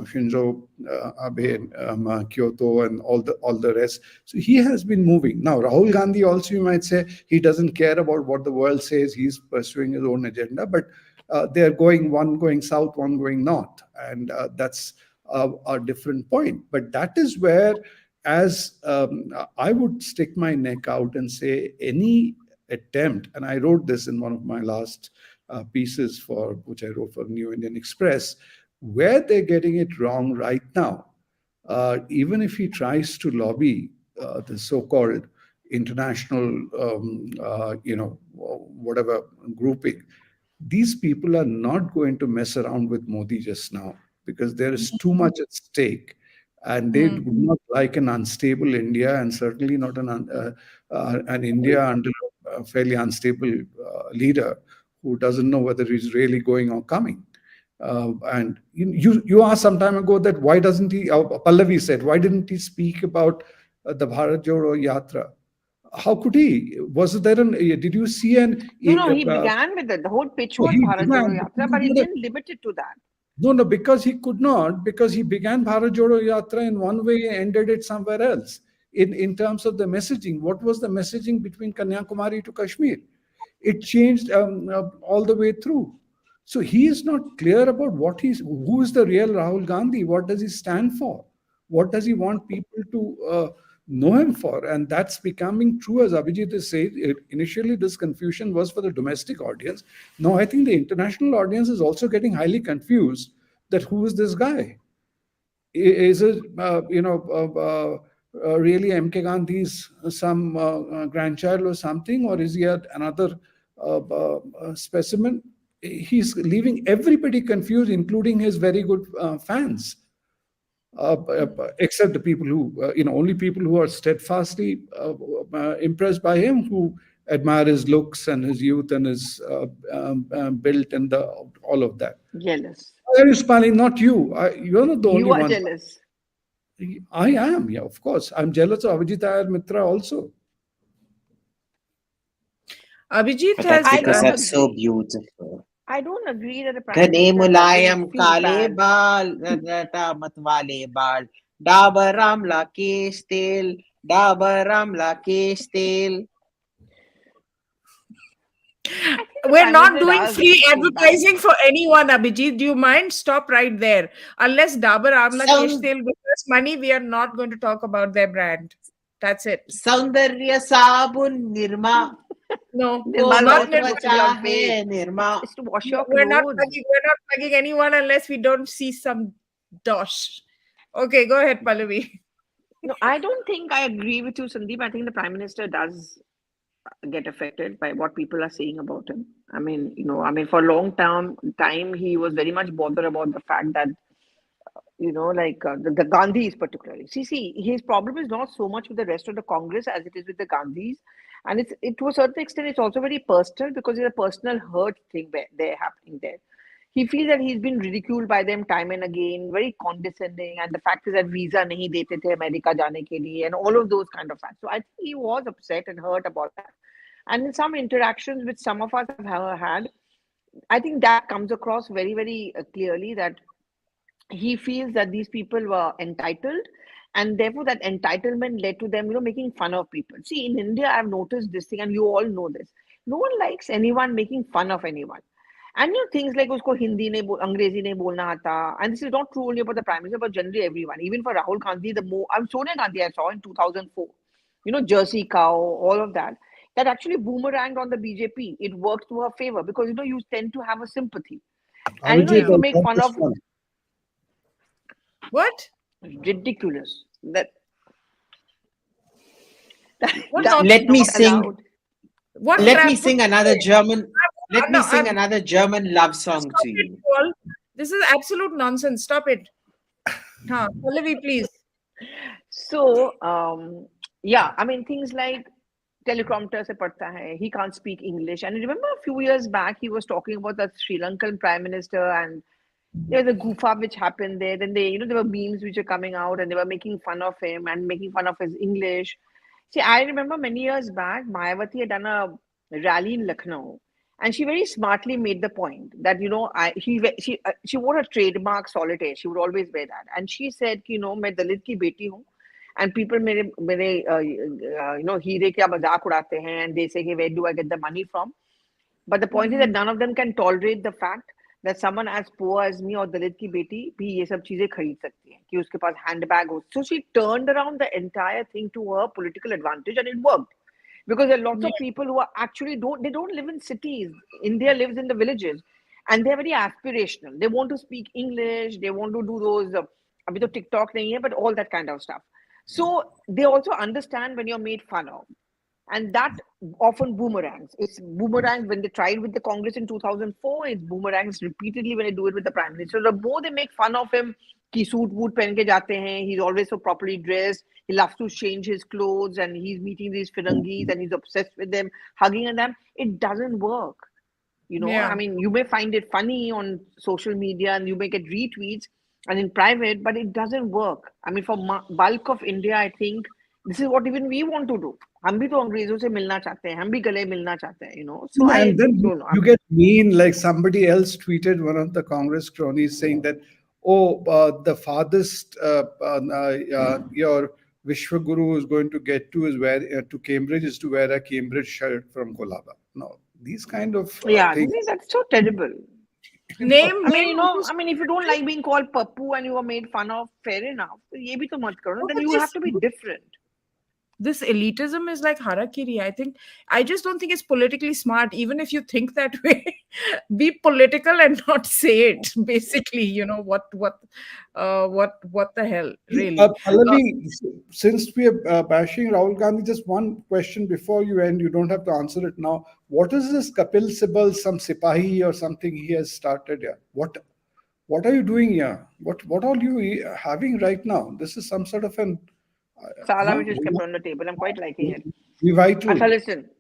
Shinzo Abe, Kyoto, and all the rest. So he has been moving. Now, Rahul Gandhi also, you might say, he doesn't care about what the world says. He's pursuing his own agenda, but they're one going south, one going north, and that's a different point. But that is where, as I would stick my neck out and say, any attempt, and I wrote this in one of my last pieces for which I wrote for New Indian Express, where they're getting it wrong right now. Even if he tries to lobby the so-called international, whatever grouping, these people are not going to mess around with Modi just now because there is too much at stake. And they Mm. do not like an unstable India, and certainly not an India under a fairly unstable leader who doesn't know whether he's really going or coming. And you asked some time ago that why doesn't he? Pallavi said, why didn't he speak about the Bharat Jodo Yatra? How could he? Was there did you see an? no, he began with it. The whole pitch No, was he Bharat Jodo began. Yatra, but he didn't limit it to that. No, no, because he could not, because he began Bharat Jodo Yatra in one way and ended it somewhere else. In terms of the messaging, what was the messaging between Kanyakumari to Kashmir? It changed all the way through. So he is not clear about who is the real Rahul Gandhi. What does he stand for? What does he want people to know him for? And that's becoming true, as Abhijit is saying. Initially, this confusion was for the domestic audience. Now, I think the international audience is also getting highly confused that who is this guy? Is it really MK Gandhi's some grandchild or something, or is he another specimen? He's leaving everybody confused, including his very good fans, except the people who only people who are steadfastly impressed by him, who admire his looks and his youth and his built and all of that. Jealous. Why are you smiling? Not you. You're not the only You are one. jealous. I am, yeah, of course. I'm jealous of Avijit Iyer Mitra also. Abhijit But that's has I because don't that's so agree. beautiful. I don't agree that the prime घने minister Mulayam doesn't feel काले bad. बाल रटा मत वाले बाल डाबर आमला केश तेल डाबर आमला केश तेल. I think the We're prime not minister doing does free feel bad. advertising for anyone, Abhijit. Do you mind? Stop right there. Unless Dabur Amla Kesh सौं- Tel gives us money, we are not going to talk about their brand. That's it. सौंदर्य साबुन Nirma No, वो Nirmal not wants to Nirmal. put त्वचा it on है face. Nirma. It's to wash No, your clothes. we're not plugging anyone unless we don't see some dosh. Okay, go ahead, Pallavi. No, I don't think I agree with you, Sandeep. I think the prime minister does get affected by what people are saying about him. For a long time, he was very much bothered about the fact that, the Gandhis particularly. See, his problem is not so much with the rest of the Congress as it is with the Gandhis. And it to a certain extent, it's also very personal because it's a personal hurt thing there happening there. He feels that he's been ridiculed by them time and again, very condescending. And the fact is that visa nahi dete the America jaane ke liye, and all of those kind of facts. So I think he was upset and hurt about that. And in some interactions which some of us have had, I think that comes across very, very clearly that he feels that these people were entitled, and therefore that entitlement led to them, making fun of people. See, in India, I've noticed this thing, and you all know this. No one likes anyone making fun of anyone. And things like usko Hindi ne Angrezi ne bolna aata. And this is not true only about the prime minister, but generally everyone. Even for Rahul Gandhi, Sonia Gandhi I saw in 2004. Jersey cow, all of that. That actually boomeranged on the BJP. It worked to her favor because you tend to have a sympathy. And Avijit, if you I make got fun this of one. What? ridiculous, What that's nonsense? Let me not sing. allowed. What Let crap? me sing another German. Let me No, sing another German love song stop to it, you. Paul. This is absolute nonsense. Stop it. Pallavi, please. So, yeah, things like teleprompter se padta hai. He can't speak English. And remember a few years back, he was talking about the Sri Lankan prime minister, and there was a goof up which happened there. Then there were memes which are coming out, and they were making fun of him and making fun of his English. See, I remember many years back, Mayawati had done a rally in Lucknow, and she very smartly made the point that she wore a trademark solitaire. She would always wear that, and she said, मैं दलित की बेटी हूँ, and people मेरे मेरे हीरे क्या मजाक उड़ाते हैं, and they say, hey, where do I get the money from? But the point is that none of them can tolerate the fact that someone as poor as me और दलित की बेटी भी ये सब चीजें खरीद सकती है कि उसके पास handbag हो. So she turned around the entire thing to her political advantage, and it worked. Because there are lots of people who are actually don't live in cities. India lives in the villages, and they're very aspirational. They want to speak English. They want to do those. अभी तो TikTok नहीं है, but all that kind of stuff. So they also understand when you're made fun of, and that often boomerangs. It's boomerangs when they tried with the Congress in 2004. It's boomerangs repeatedly when they do it with the prime minister. The more they make fun of him, कि suit वूट पहन के जाते हैं, he's always so properly dressed, he loves to change his clothes, and he's meeting these Firangis and he's obsessed with them, hugging them. It doesn't work. Yeah. You may find it funny on social media and you may get retweets and in private, but it doesn't work. For bulk of India, I think this is what even we want to do. हम भी तो अंग्रेजों से मिलना चाहते हैं, हम भी गले मिलना चाहते हैं, So I And then don't know. you get mean, like somebody else tweeted, one of the Congress cronies, saying that, oh, the farthest your Vishwaguru is going to get to is to Cambridge is to wear a Cambridge shirt from Kolaba. No, these kind of Yeah, things. that's so terrible. Name, I mean, name. you know, I mean, if you don't like being called Pappu and you were made fun of, fair enough. So ye bhi to mat karo, na, No, then but you have to be different. this elitism is like harakiri. I just don't think it's politically smart. Even if you think that way, be political and not say it. Basically, what the hell, really? Uh, Pallavi, since we are bashing Rahul Gandhi, just one question before you end. You don't have to answer it now. What is this Kapil Sibal, some Sipahi or something he has started here? What are you doing here? What are you having right now? This is some sort of an Sala huh? which is kept on the table. I'm quite liking it. Revital. Acha, listen.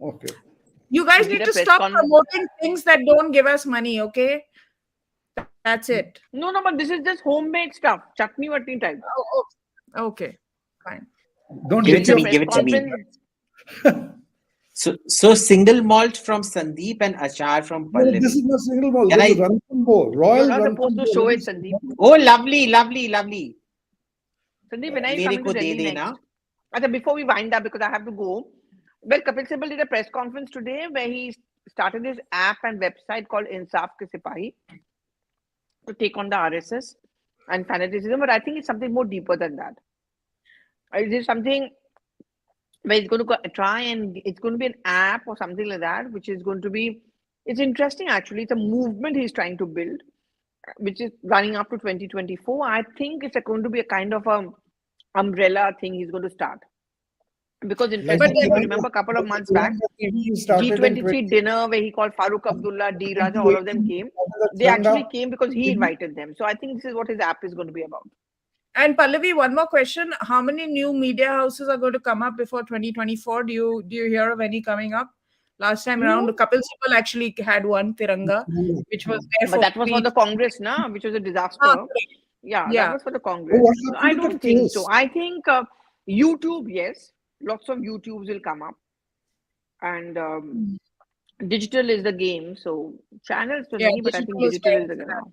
Okay. you He guys did need a to press stop con. promoting things that don't give us money. Okay, that's it. No, no, but this is just homemade stuff. Chutney watney type. Oh, okay, fine. Don't He Give it hit did to a your. me. press Give it to me. conference. So single malt from Sandeep and achar from No, this is Pallavi. not single malt. Can This is I? Ranthambore, You're Royal not supposed to show Ranthambore. it, Sandeep. Oh, lovely, lovely, lovely. Sandeep, when are you मेरे coming to को दे Delhi देना. next? Acha, before we wind up, because I have to go. Well, Kapil Sibal did a press conference today where he started this app and website called Insaf Ke Sipahi to take on the RSS and fanaticism. But I think it's something more deeper than that. It is something where it's going to try and it's going to be an app or something like that, which is going to be. It's interesting actually. It's a movement he's trying to build, which is running up to 2024. I think it's going to be a kind of a umbrella thing he's going to start. Because Like But interestingly, the if you one remember a couple of that, months the back, one that he started in G23 dinner where he called Farooq Abdullah, D Raja, all of them 2018, came. the They actually Tiranga. came because he invited them. So I think this is what his app is going to be about. And Pallavi, one more question: how many new media houses are going to come up before 2024? Do you hear of any coming up? Last time around, No, Kapil Sibal actually had one Tiranga, which was there but for that was for peace. the Congress, na, which was a Ah, disaster. correct. Yeah, that Yeah. was for the Oh, Congress. what So happened I to that don't think so. case? I think YouTube, yes, lots of YouTubes will come up, and digital is the game. So channels to Yeah, many, but I think digital is digital where is the it's game at. now.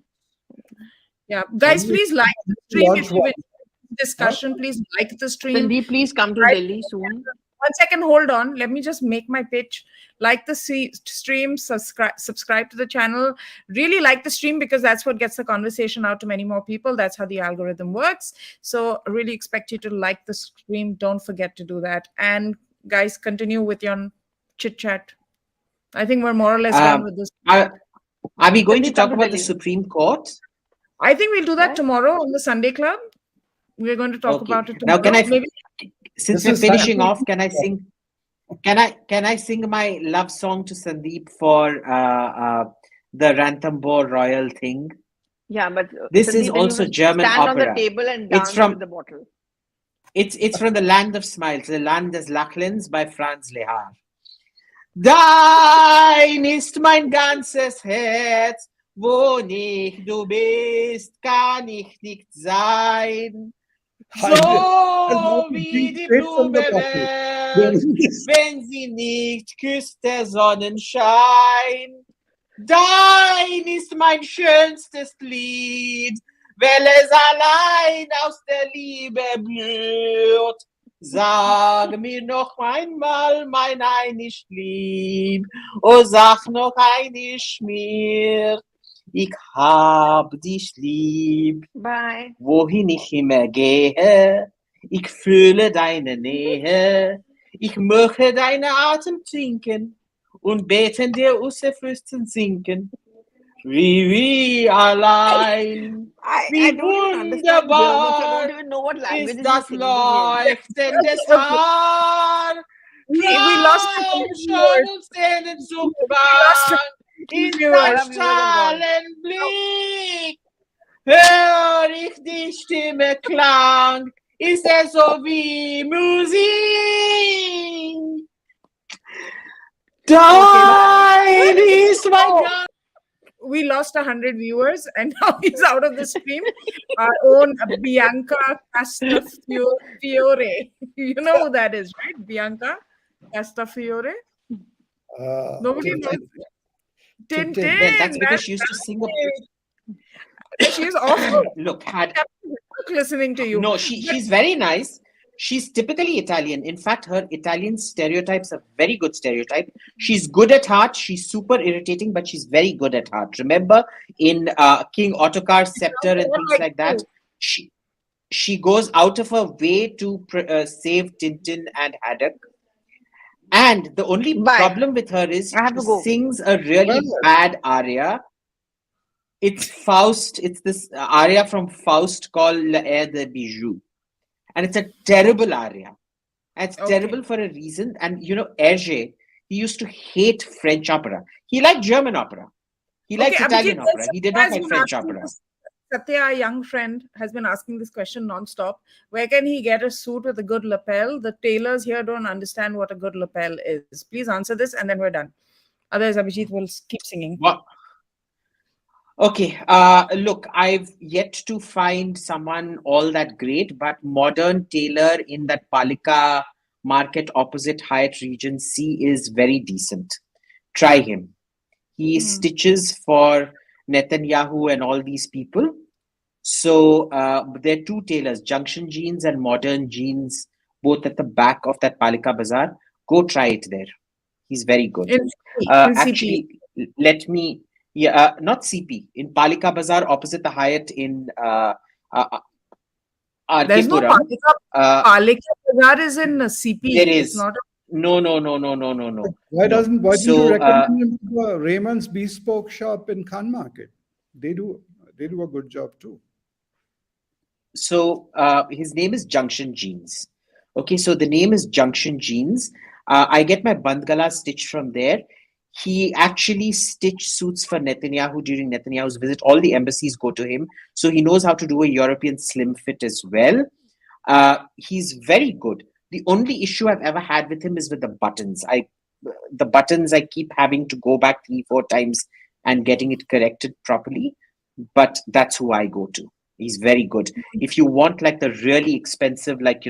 Yeah, guys, Anyway, please like the stream launch if you've one. enjoyed this Huh? discussion. Please like the stream. Sandeep, please come to Right. Delhi soon. 1 second, hold on. Let me just make my pitch. Like the stream, subscribe to the channel. Really like the stream because that's what gets the conversation out to many more people. That's how the algorithm works. So really expect you to like the stream. Don't forget to do that. And guys, continue with your chit chat. I think we're more or less done Um, with this. are we going to Sandeep, come talk to about the Delhi. Supreme Court? I think we'll do that Right? tomorrow on the Sunday Club. We're going to talk Okay. about it Now, can tomorrow. I, Maybe. since This we're is finishing Sunday. off, can I sing? Can I sing my love song to Sandeep for the Ranthambore Royal thing? Yeah, but This is Sandeep, then you also have to German stand on the opera. table and It's dance with from the bottle. it's from the Land of Smiles, the Land des Lachens by Franz Lehar. Dein ist mein ganzes Herz, wo nicht du bist, kann ich nicht sein. I So love to wie drink die straight from the Blume bottle. wächst, wenn sie nicht küsst der Sonnenschein. Dein ist mein schönstes Lied, weil es allein aus der Liebe blüht. Sag mir noch einmal, mein einig Lieb, oh sag noch einig mir, ich hab dich lieb. Bye. Wohin ich immer gehe, ich fühle deine Nähe, ich möchte deinen Atem trinken und beten dir aus den Füßen sinken. Wie allein, I wie don't even understand German, so I wunderbar don't even know what language ist is he das singing in. Leuchten des Okay. Haar. We lost a few Traum viewers. schon uns den We lost a Zugwand few ist viewers. dein All our viewers have gone. Strahlenblick. Hör ich die Stimme klang, ist es so wie Musik. Dein ist mein Oh, Gang. we lost 100 viewers and now he's out of the stream. Our own Bianca Castafiore. You know who that is, right? Bianca Castafiore. Nobody knows. Tintin. Tintin. Well, that's because That's she used to sing right. She is awful. Look, Listening to you. no, she's very nice. She's typically Italian. In fact, her Italian stereotype's a very good stereotype. She's good at heart. She's super irritating, but she's very good at heart. Remember in King Ottokar's Scepter and What things like like that, you? she she goes out of her way to save Tintin and Haddock. And the only Bye. problem with her is I have she to go. sings a Well, really bad aria. It's Faust. It's this aria from Faust called L'Air de Bijou. And it's a terrible aria. And it's Okay. terrible for a reason. And Hergé, he used to hate French opera. He liked German opera. He Okay, likes Abhijit, Italian well, opera. He did Satya not has like been French asking opera. this. Satya, our young friend, has been asking this question nonstop. Where can he get a suit with a good lapel? The tailors here don't understand what a good lapel is. Please answer this, and then we're done. Otherwise, Abhijit will keep singing. What? Okay, look, I've yet to find someone all that great, but modern tailor in that Palika market opposite Hyatt Regency is very decent. Try him. He Hmm. stitches for Netanyahu and all these people. So there are two tailors, Junction Jeans and Modern Jeans, both at the back of that Palika Bazaar. Go try it there. He's very good. In CP. Actually, let me, yeah, not CP, in Palika Bazaar opposite the Hyatt in uh, There's RK no Puram. Palika. Palika Bazaar is in There CP. It's is. not. No, no, no, no, no, no, no, no. why didn't you So, recommend him to Raymond's Bespoke shop in Khan Market? They do a good job too. his name is Junction Jeans. Okay, so the name is Junction Jeans. I get my bandgala stitched from there. He actually stitched suits for Netanyahu during Netanyahu's visit. All the embassies go to him, so he knows how to do a European slim fit as well. He's very good. The only issue I've ever had with him is with the buttons. The buttons I keep having to go back 3-4 times and getting it corrected properly. But that's who I go to. He's very good. If you want like the really expensive, like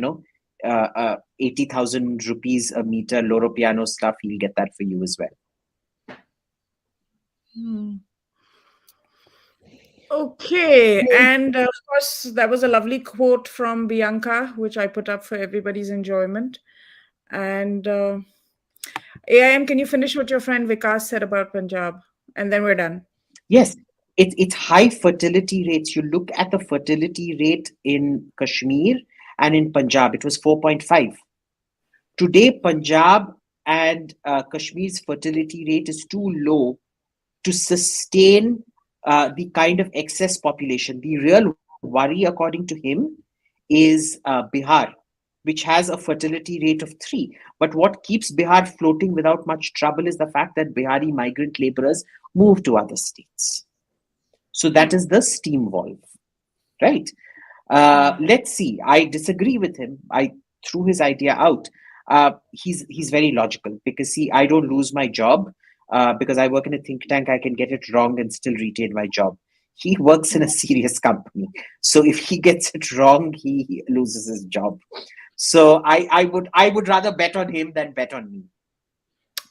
80,000 rupees a meter Loro piano stuff, he'll get that for you as well. Hmm. Okay, and of course, that was a lovely quote from Bianca, which I put up for everybody's enjoyment. And AIM, can you finish what your friend Vikas said about Punjab? And then we're done. Yes, it's high fertility rates. You look at the fertility rate in Kashmir and in Punjab, it was 4.5. Today, Punjab and Kashmir's fertility rate is too low to sustain the kind of excess population. The real worry, according to him, is Bihar, which has a fertility rate of 3. But what keeps Bihar floating without much trouble is the fact that Bihari migrant laborers move to other states. So that is the steam valve, right? Let's see. I disagree with him. I threw his idea out. He's very logical because see, I don't lose my job because I work in a think tank. I can get it wrong and still retain my job. He works in a serious company, so if he gets it wrong, he loses his job. So I would rather bet on him than bet on me.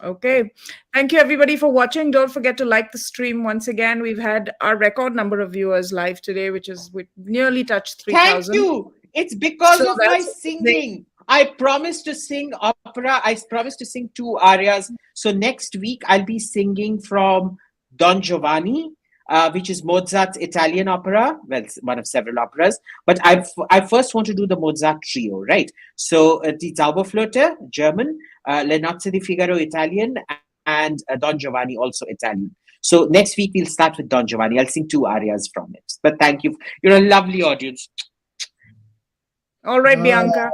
Okay. Thank you, everybody, for watching. Don't forget to like the stream once again. We've had our record number of viewers live today, which is we nearly touched Thank 3,000. you. It's because So of my that's singing. I promised to sing opera. I promised to sing 2 arias. So next week I'll be singing from Don Giovanni, which is Mozart's Italian opera. Well, it's one of several operas. But I first want to do the Mozart trio, right? So the Zauberflöte, German, Le Nozze di Figaro, Italian, and Don Giovanni, also Italian. So next week we'll start with Don Giovanni. I'll sing 2 arias from it. But thank you. You're a lovely audience. all right, Bianca.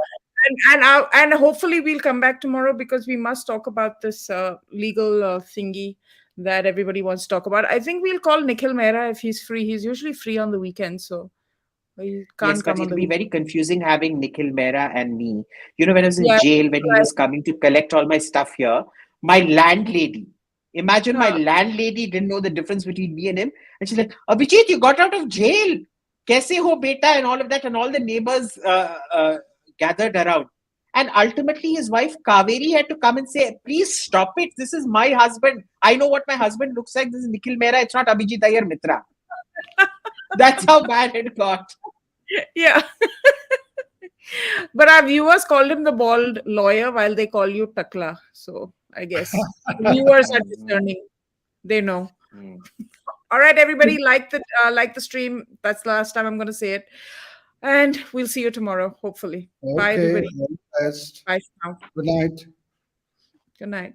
And hopefully we'll come back tomorrow because we must talk about this legal thingy that everybody wants to talk about. I think we'll call Nikhil Mehra if he's free. He's usually free on the weekend, so he can't Yes, come but on it'll the be weekend. very confusing having Nikhil Mehra and me. When I was in Yeah, jail, when he was coming to collect all my stuff here, my landlady, imagine my Huh. landlady didn't know the difference between me and him. And she's like, Abhijit, you got out of jail. Kaise ho beta? And all of that. And all the neighbors gathered around. And ultimately, his wife Kaveri had to come and say, please stop it. This is my husband. I know what my husband looks like. This is Nikhil Mehra. It's not Abhijit Iyer Mitra. That's how bad it got. Yeah. But our viewers called him the bald lawyer while they call you Takla. So I guess the viewers are Mm, discerning. They know. mm. All right, everybody, like the stream. That's the last time I'm going to say it. And we'll see you tomorrow, hopefully. Bye, Okay, everybody. all the best. Bye for now. Good night. Good night.